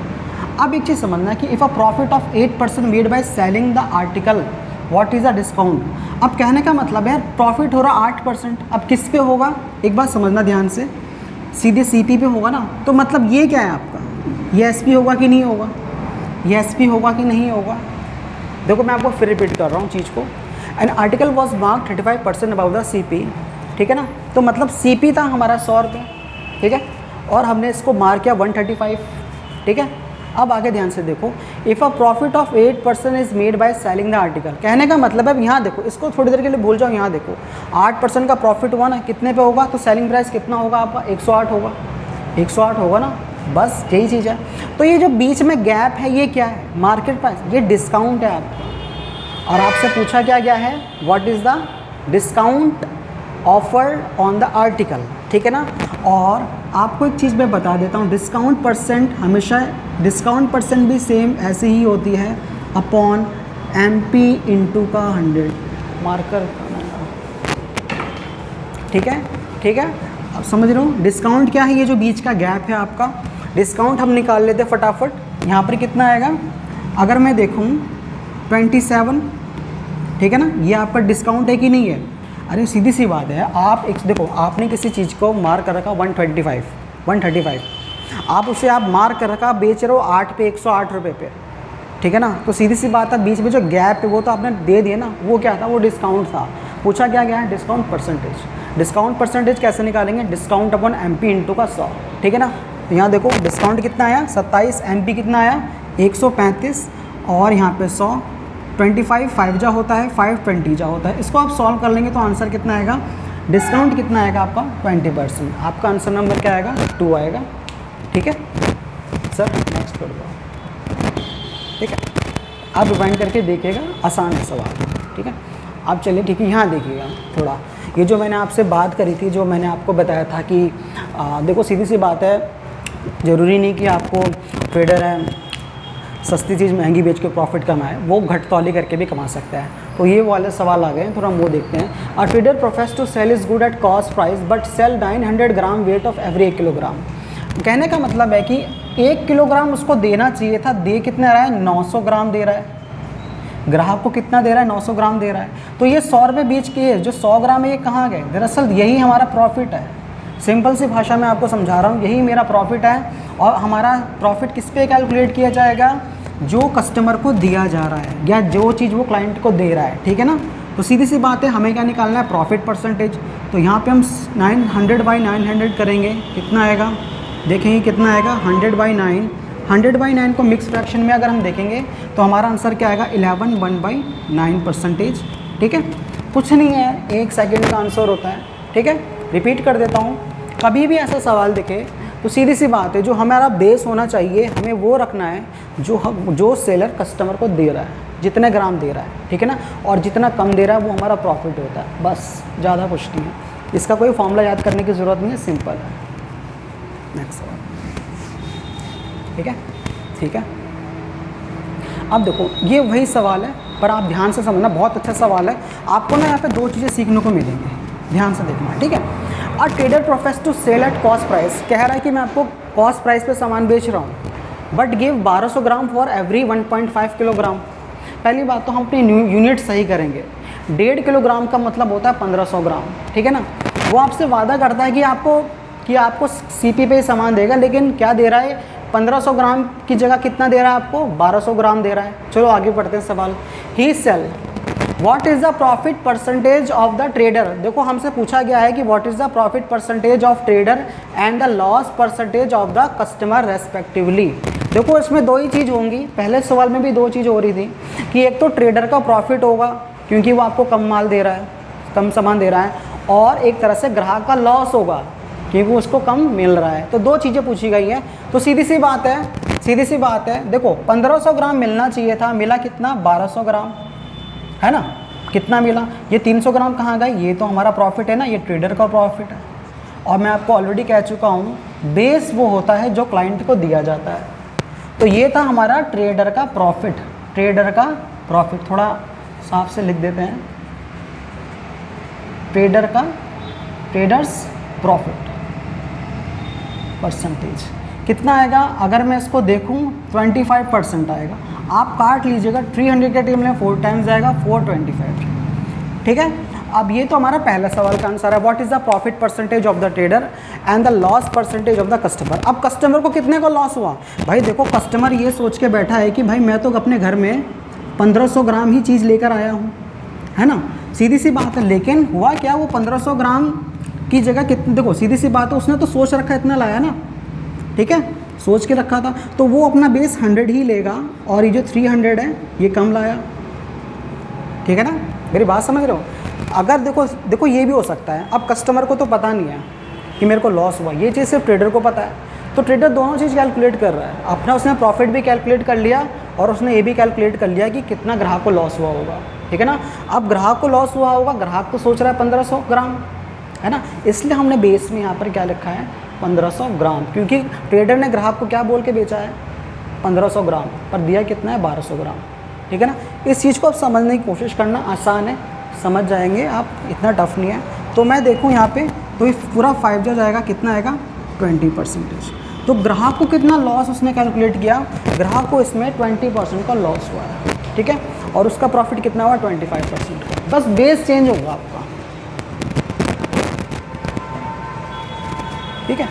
[SPEAKER 1] अब एक चीज़ समझना कि if a profit of 8% made by selling the article, what is the discount. अब कहने का मतलब है प्रॉफिट हो रहा 8%, अब किस पे होगा, एक बात समझना ध्यान से, सीधे CP पे होगा ना, तो मतलब ये क्या है आपका, ये SP होगा कि नहीं होगा, ये SP होगा कि नहीं होगा। देखो मैं आपको फिर रिपीट कर रहा हूँ चीज़ को, N article was mark 35% above the CP, ठीक है ना। तो मतलब CP था हमारा 100 रुपये, ठीक है, और हमने इसको मार किया 135, ठीक है। अब आगे ध्यान से देखो, if a profit of 8% is made by selling the article, कहने का मतलब है यहाँ देखो, इसको थोड़ी देर के लिए भूल जाओ, यहाँ देखो 8% का प्रॉफिट हुआ ना, कितने पे होगा, तो सेलिंग प्राइस कितना होगा आपका, 108 होगा, 108 होगा ना, बस यही चीज़ है। तो ये जो बीच में गैप है ये क्या है, मार्केट प्राइस, ये डिस्काउंट है आपका। और आपसे पूछा क्या गया है, what is the discount offered on the article, ठीक है ना। और आपको एक चीज़ मैं बता देता हूँ, डिस्काउंट परसेंट हमेशा, डिस्काउंट परसेंट भी सेम ऐसे ही होती है अपॉन MP इंटू का 100, मार्कर, ठीक है, ठीक है। अब समझ रहे हो डिस्काउंट क्या है, ये जो बीच का गैप है आपका, डिस्काउंट हम निकाल लेते फटाफट। यहाँ पर कितना आएगा, अगर मैं देखूँ 27, ठीक है ना, ये आपका डिस्काउंट है कि नहीं है। अरे सीधी सी बात है, आप एक देखो, आपने किसी चीज़ को मार कर रखा 135, आप उसे आप मार कर रखा, बेच रहे हो 8 पे, 108 रुपये पे, ठीक है ना। तो सीधी सी बात है, बीच में जो गैप है वो तो आपने दे दिया ना, वो क्या था, वो डिस्काउंट था। पूछा क्या गया है, डिस्काउंट परसेंटेज। डिस्काउंट परसेंटेज कैसे निकालेंगे, डिस्काउंट अपॉन MP इंटू का 100, ठीक है ना। तो यहाँ देखो डिस्काउंट कितना आया 27, MP कितना आया 135, और यहाँ पे 100, 25 5 जा होता है, 5 20 जा होता है। इसको आप सॉल्व कर लेंगे तो आंसर कितना आएगा, डिस्काउंट कितना आएगा आपका 20%, आपका आंसर नंबर क्या आएगा 2 आएगा, ठीक है सर। नेक्स्ट कर दो, ठीक है। आप रिवाइंड करके देखिएगा, आसान है सवाल, ठीक है। आप चलिए, ठीक है, यहाँ देखिएगा थोड़ा, ये जो मैंने आपसे बात करी थी, जो मैंने आपको बताया था कि देखो सीधी सी बात है, ज़रूरी नहीं कि आपको ट्रेडर है सस्ती चीज़ महंगी बेच के प्रॉफिट कमाए, वो घट तौली करके भी कमा सकता है। तो ये वाले सवाल आ गए हैं, थोड़ा हम वो देखते हैं। A trader profess to sell is good at cost price but sell 900 gram weight of every 1 kilogram. कहने का मतलब है कि 1 किलोग्राम उसको देना चाहिए था, दे कितना रहा है, 900 ग्राम दे रहा है। ग्राहक को कितना दे रहा है, 900 ग्राम दे रहा है। तो ये 100 रुपये बीच के जो 100 ग्राम है ये कहाँ गए, दरअसल यही हमारा प्रॉफिट है। सिंपल सी भाषा में आपको समझा रहा हूँ, यही मेरा प्रॉफिट है। और हमारा प्रॉफिट किस पे कैलकुलेट किया जाएगा, जो कस्टमर को दिया जा रहा है या जो चीज़ वो क्लाइंट को दे रहा है, ठीक है ना। तो सीधी सी बात है, हमें क्या निकालना है, प्रॉफिट परसेंटेज। तो यहाँ पे हम 900/900 करेंगे, कितना आएगा, देखेंगे कितना आएगा 100/9। 100/9 को मिक्स फ्रैक्शन में अगर हम देखेंगे तो हमारा आंसर क्या आएगा 11/9%, ठीक है। कुछ नहीं है, 1 सेकेंड का आंसर होता है, ठीक है। रिपीट कर देता हूँ, कभी भी ऐसा सवाल दिखे तो सीधी सी बात है, जो हमारा बेस होना चाहिए हमें वो रखना है जो सेलर कस्टमर को दे रहा है, जितने ग्राम दे रहा है, ठीक है ना। और जितना कम दे रहा है वो हमारा प्रॉफिट होता है, बस ज़्यादा कुछ नहीं है। इसका कोई फॉर्मूला याद करने की ज़रूरत नहीं है, सिंपल है। नेक्स्ट सवाल, ठीक है, ठीक है। अब देखो ये वही सवाल है, पर आप ध्यान से समझना, बहुत अच्छा सवाल है। आपको ना यहाँ पे दो चीज़ें सीखने को मिलेंगी, ध्यान से देखना, ठीक है। A trader profess to sell at cost price, कह रहा है कि मैं आपको कॉस्ट प्राइस पे सामान बेच रहा हूँ, but give 1200 gram for every 1.5 kilogram. पहली बात तो हम अपनी यूनिट सही करेंगे। 1.5 किलोग्राम का मतलब होता है 1500 ग्राम, ठीक है ना। वो आपसे वादा करता है कि आपको सीपी पे ही सामान देगा, लेकिन क्या दे रहा है, 1500 ग्राम की जगह कितना दे रहा है आपको, 1200 ग्राम दे रहा है। चलो आगे बढ़ते हैं सवाल। He sell what is the profit percentage of the trader. देखो हमसे पूछा गया है कि what is the profit percentage of trader and the loss percentage of the customer respectively. देखो इसमें दो ही चीज़ होंगी, पहले सवाल में भी दो चीज़ हो रही थी कि एक तो ट्रेडर का प्रॉफिट होगा क्योंकि वो आपको कम माल दे रहा है, कम सामान दे रहा है, और एक तरह से ग्राहक का लॉस होगा क्योंकि उसको कम मिल रहा है। तो दो चीज़ें पूछी गई हैं। तो सीधी सी बात है, देखो 1500 ग्राम मिलना चाहिए था, मिला कितना, 1200 ग्राम, है ना। कितना मिला, ये 300 ग्राम कहाँ गए, ये तो हमारा प्रॉफिट है ना, ये ट्रेडर का प्रॉफिट है। और मैं आपको ऑलरेडी कह चुका हूँ, बेस वो होता है जो क्लाइंट को दिया जाता है। तो ये था हमारा ट्रेडर का प्रॉफिट, थोड़ा साफ से लिख देते हैं, ट्रेडर्स प्रॉफिट परसेंटेज कितना आएगा। अगर मैं इसको देखूं 25% आएगा। आप काट लीजिएगा, 300 के टेबल में 4 टाइम्स जाएगा, 425, ठीक है। अब ये तो हमारा पहला सवाल का आंसर है, what is the profit percentage of the trader and the loss percentage of the customer. अब कस्टमर को कितने का लॉस हुआ, भाई देखो कस्टमर ये सोच के बैठा है कि भाई मैं तो अपने घर में 1500 ग्राम ही चीज़ लेकर आया हूँ, है ना, सीधी सी बात है। लेकिन हुआ क्या, वो 1500 ग्राम की जगह कितने, देखो सीधी सी बात है, उसने तो सोच रखा इतना लाया ना, ठीक है, सोच के रखा था, तो वो अपना बेस 100 ही लेगा और ये जो 300 है ये कम लाया, ठीक है ना। मेरी बात समझ रहे हो। अगर देखो ये भी हो सकता है, अब कस्टमर को तो पता नहीं है कि मेरे को लॉस हुआ, ये चीज़ सिर्फ ट्रेडर को पता है। तो ट्रेडर दोनों चीज़ कैलकुलेट कर रहा है, अपना उसने प्रॉफिट भी कैलकुलेट कर लिया और उसने ये भी कैलकुलेट कर लिया कि कितना ग्राहक को लॉस हुआ होगा, ठीक है ना। अब ग्राहक को लॉस हुआ होगा, ग्राहक तो सोच रहा है 1500 ग्राम, है ना, इसलिए हमने बेस में यहाँ पर क्या लिखा है, 1500 ग्राम, क्योंकि ट्रेडर ने ग्राहक को क्या बोल के बेचा है, 1500 ग्राम, पर दिया कितना है, 1200 ग्राम, ठीक है ना। इस चीज़ को आप समझने की कोशिश करना, आसान है, समझ जाएंगे आप, इतना टफ नहीं है। तो मैं देखूँ यहाँ पे, तो ये पूरा 5 जो जाएगा कितना आएगा, 20%। तो ग्राहक को कितना लॉस उसने कैलकुलेट किया, ग्राहक को इसमें 20% का लॉस हुआ है, ठीक है, और उसका प्रॉफिट कितना हुआ, 25% का। बस बेस चेंज होगा आपका, ठीक है।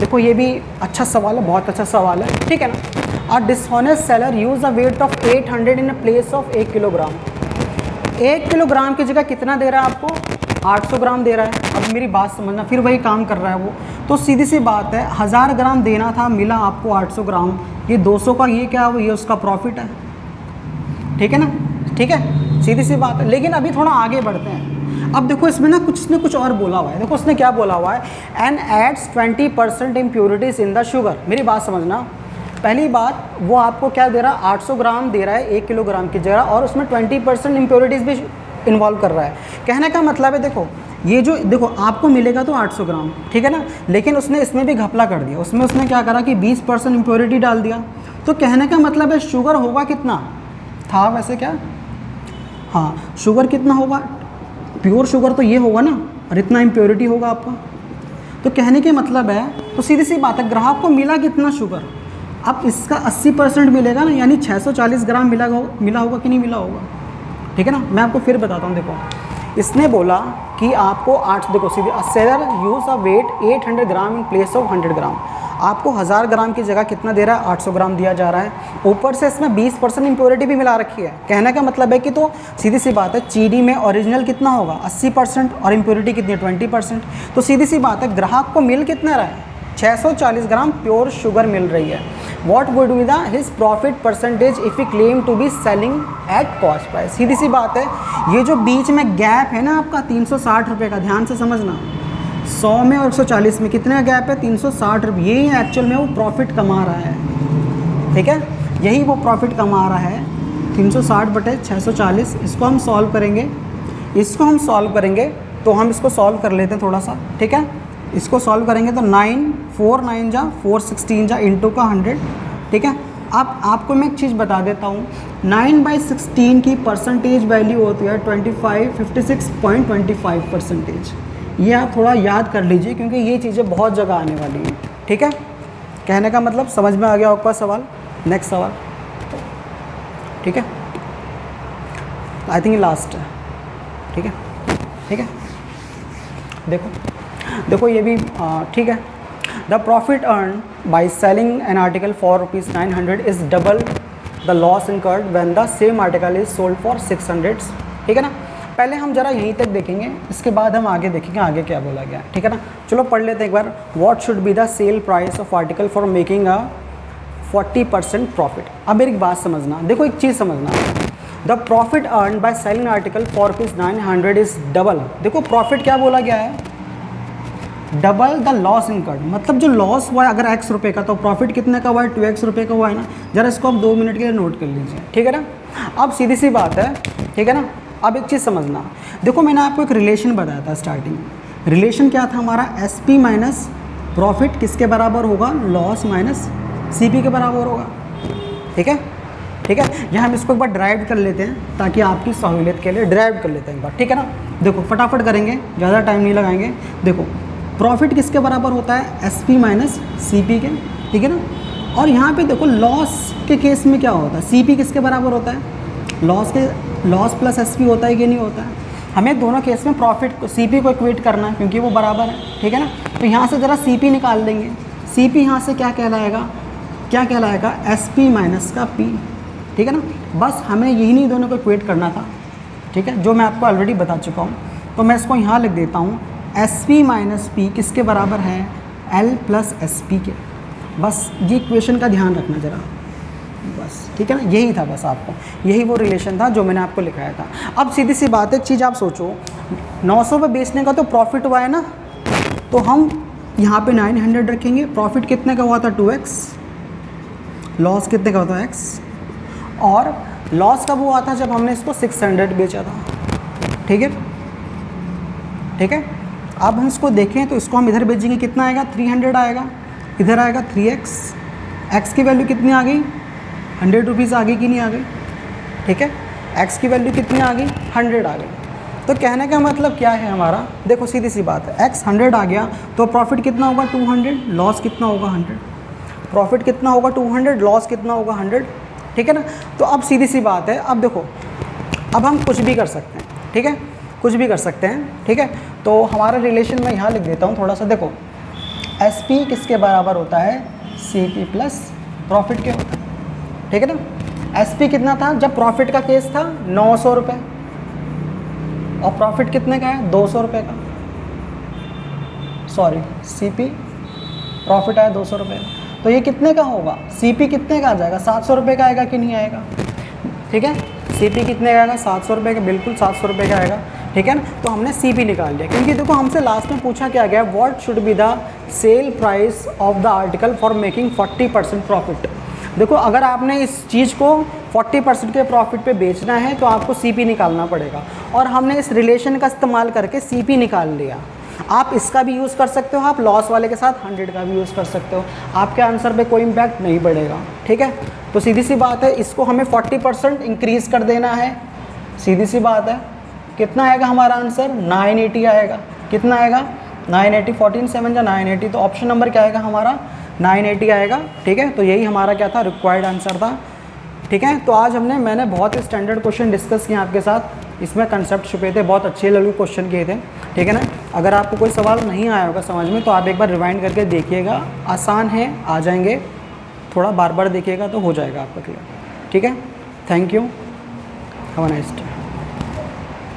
[SPEAKER 1] देखो ये भी अच्छा सवाल है, बहुत अच्छा सवाल है, ठीक है ना। A dishonest seller use a weight of 800 in place of 1 kilogram. 1 kilogram की जगह कितना दे रहा है आपको, 800 ग्राम दे रहा है। अब मेरी बात समझना, फिर वही काम कर रहा है वो। तो सीधी सी बात है, 1000 ग्राम देना था, मिला आपको 800 ग्राम, ये 200 का ये क्या है, ये उसका प्रॉफिट है, ठीक है ना, ठीक है, सीधी सी बात है। लेकिन अभी थोड़ा आगे बढ़ते हैं। अब देखो इसमें ना कुछ और बोला हुआ है, देखो उसने क्या बोला हुआ है, and adds 20% impurities in the sugar. मेरी बात समझना, पहली बात वो आपको क्या दे रहा है, 800 ग्राम दे रहा है 1 किलोग्राम की जगह, और उसमें 20% इम्प्योरिटीज़ भी इन्वॉल्व कर रहा है। कहने का मतलब है, देखो आपको मिलेगा तो 800 ग्राम, ठीक है ना, लेकिन उसने इसमें भी घपला कर दिया, उसने क्या करा कि 20% इम्प्योरिटी डाल दिया। तो कहने का मतलब है शुगर होगा कितना था वैसे, क्या, हाँ शुगर कितना होगा, प्योर शुगर तो ये होगा ना, और इतना इम्प्योरिटी होगा आपका। तो कहने के मतलब है, तो सीधी सी बात है, ग्राहक को मिला कितना शुगर, अब इसका 80% मिलेगा ना, यानी 640 ग्राम मिला होगा कि नहीं मिला होगा, ठीक है ना। मैं आपको फिर बताता हूँ, देखो इसने बोला कि आपको देखो सीधे, seller use a weight 800 gram in place of 100 gram. आपको 1000 ग्राम की जगह कितना दे रहा है, 800 ग्राम दिया जा रहा है, ऊपर से इसमें 20% इम्प्योरिटी भी मिला रखी है। कहने का मतलब है कि तो सीधी सी बात है, चीनी में ओरिजिनल कितना होगा, 80%, और इम्प्योरिटी कितनी है, 20%। तो सीधी सी बात है, ग्राहक को मिल कितना रहा है, 640 ग्राम प्योर शुगर मिल रही है। What would be the his profit percentage if you claim to be selling at cost price. सीधी सी बात है, ये जो बीच में गैप है ना आपका 360 रुपये का, ध्यान से समझना, 100 में और 140 में कितने का गैप है, 360 रुपये, यही एक्चुअल में वो प्रॉफिट कमा रहा है, ठीक है, यही वो प्रॉफिट कमा रहा है, 360 बटे 640। इसको हम सॉल्व करेंगे, तो हम इसको सॉल्व कर लेते हैं थोड़ा सा, ठीक है। इसको सॉल्व करेंगे तो 9 4 9 जा 4 16 जा इंटू का 100, ठीक है, अब आपको मैं एक चीज़ बता देता हूँ, 9/16 की परसेंटेज वैल्यू होती है 56.25%। ये आप थोड़ा याद कर लीजिए क्योंकि ये चीज़ें बहुत जगह आने वाली हैं, ठीक है। कहने का मतलब समझ में आ गया आपका सवाल। नेक्स्ट सवाल, ठीक है, आई थिंक लास्ट है, ठीक है, ठीक है। देखो ये भी ठीक है। The profit earn by selling an article for ₹900 is double the loss incurred when the same article is sold for 600, ठीक है ना। पहले हम जरा यहीं तक देखेंगे, इसके बाद हम आगे देखेंगे आगे क्या बोला गया, ठीक है ना। चलो पढ़ लेते हैं एक बार। What should be the sell price of article for making a 40% profit. अब मेरी बात समझना, देखो एक चीज़ समझना, the profit earn by selling article for ₹900 is double. देखो प्रॉफिट क्या बोला गया है, डबल द लॉस इनकर्ड, मतलब जो लॉस हुआ है अगर x रुपये का तो प्रॉफिट कितने का हुआ है, 2x रुपये का हुआ है ना। जरा इसको आप 2 मिनट के लिए नोट कर लीजिए, ठीक है ना। अब सीधी सी बात है, ठीक है ना। अब एक चीज़ समझना, देखो मैंने आपको एक रिलेशन बताया था स्टार्टिंग में। रिलेशन क्या था हमारा, SP माइनस प्रॉफिट किसके बराबर होगा, लॉस माइनस CP के बराबर होगा, ठीक है, ठीक है। यहाँ हम इसको एक बार ड्राइव कर लेते हैं ताकि आपकी सहूलियत के लिए ड्राइव कर लेते हैं एक बार, ठीक है ना। देखो फटाफट करेंगे, ज़्यादा टाइम नहीं लगाएंगे। देखो प्रॉफिट किसके बराबर होता है, SP माइनस CP के, ठीक है ना। और यहाँ पे देखो लॉस के केस में क्या होता है, CP किसके बराबर होता है, लॉस प्लस SP होता है कि नहीं होता है। हमें दोनों केस में प्रॉफिट को CP को इक्वेट करना है क्योंकि वो बराबर है, ठीक है ना। तो यहाँ से ज़रा CP निकाल देंगे। CP यहाँ से क्या कहलाएगा, SP माइनस का P, ठीक है ना। बस हमें यही नहीं दोनों को इक्वेट करना था, ठीक है, जो मैं आपको ऑलरेडी बता चुका हूँ। तो मैं इसको यहाँ लिख देता हूँ, SP माइनस P किसके बराबर है, L प्लस SP के। बस ये इक्वेशन का ध्यान रखना ज़रा, बस ठीक है ना। यही था बस, आपको यही वो रिलेशन था जो मैंने आपको लिखाया था। अब सीधी सी बात है, एक चीज़ आप सोचो, 900 पे बेचने का तो प्रॉफिट हुआ है ना, तो हम यहाँ पे 900 रखेंगे। प्रॉफिट कितने का हुआ था, 2x, लॉस कितने का होता है, x, और लॉस कब हुआ था, जब हमने इसको 600 बेचा था, ठीक है, ठीक है। अब हम इसको देखें तो इसको हम इधर भेजेंगे, कितना आएगा, 300 आएगा, इधर आएगा 3x, x की वैल्यू कितनी आ गई, 100 रुपीज़ आ गई कि नहीं आ गई, ठीक है। x की वैल्यू कितनी आ गई, 100 आ गई। तो कहने का मतलब क्या है हमारा, देखो सीधी सी बात है, x 100 आ गया तो प्रॉफिट कितना होगा, 200, लॉस कितना होगा, 100। प्रॉफिट कितना होगा, 200, लॉस कितना होगा, 100, ठीक है ना। तो अब सीधी सी बात है, अब देखो अब हम कुछ भी कर सकते हैं, ठीक है, कुछ भी कर सकते हैं, ठीक है। तो हमारा रिलेशन मैं यहाँ लिख देता हूँ थोड़ा सा। देखो SP किसके बराबर होता है, CP प्लस प्रॉफिट के होता है, ठीक है ना। SP कितना था जब प्रॉफिट का केस था, 900 रुपये, और प्रॉफिट कितने का है, 200 रुपये का, सॉरी CP प्रॉफिट आया 200 रुपये का। तो ये कितने का होगा, CP कितने का आ जाएगा, 700 रुपये का आएगा कि नहीं आएगा, ठीक है। CP कितने का आएगा, 700 रुपये का, बिल्कुल 700 रुपये का आएगा, ठीक है ना। तो हमने CP निकाल लिया क्योंकि देखो हमसे लास्ट में पूछा क्या गया, what should be the sell price of the article for making 40% profit. देखो अगर आपने इस चीज़ को 40% के प्रॉफिट पे बेचना है तो आपको CP निकालना पड़ेगा, और हमने इस रिलेशन का इस्तेमाल करके CP निकाल लिया। आप इसका भी यूज़ कर सकते हो, आप लॉस वाले के साथ 100 का भी यूज़ कर सकते हो, आपके आंसर पे कोई इम्पैक्ट नहीं पड़ेगा, ठीक है। तो सीधी सी बात है, इसको हमें 40% इंक्रीज़ कर देना है, सीधी सी बात है। कितना आएगा हमारा आंसर, 980 आएगा। कितना आएगा, 980, 14 7 या 980, तो ऑप्शन नंबर क्या आएगा हमारा, 980 आएगा, ठीक है। तो यही हमारा क्या था, रिक्वायर्ड आंसर था, ठीक है। तो आज मैंने बहुत ही स्टैंडर्ड क्वेश्चन डिस्कस किए आपके साथ, इसमें कंसेप्ट छुपे थे, बहुत अच्छे लेवल क्वेश्चन किए थे, ठीक है ना। अगर आपको कोई सवाल नहीं आया होगा समझ में तो आप एक बार रिवाइंड करके देखिएगा, आसान है, आ जाएंगे, थोड़ा बार बार देखिएगा तो हो जाएगा आपका क्लियर, ठीक है। Thank you, have a nice day.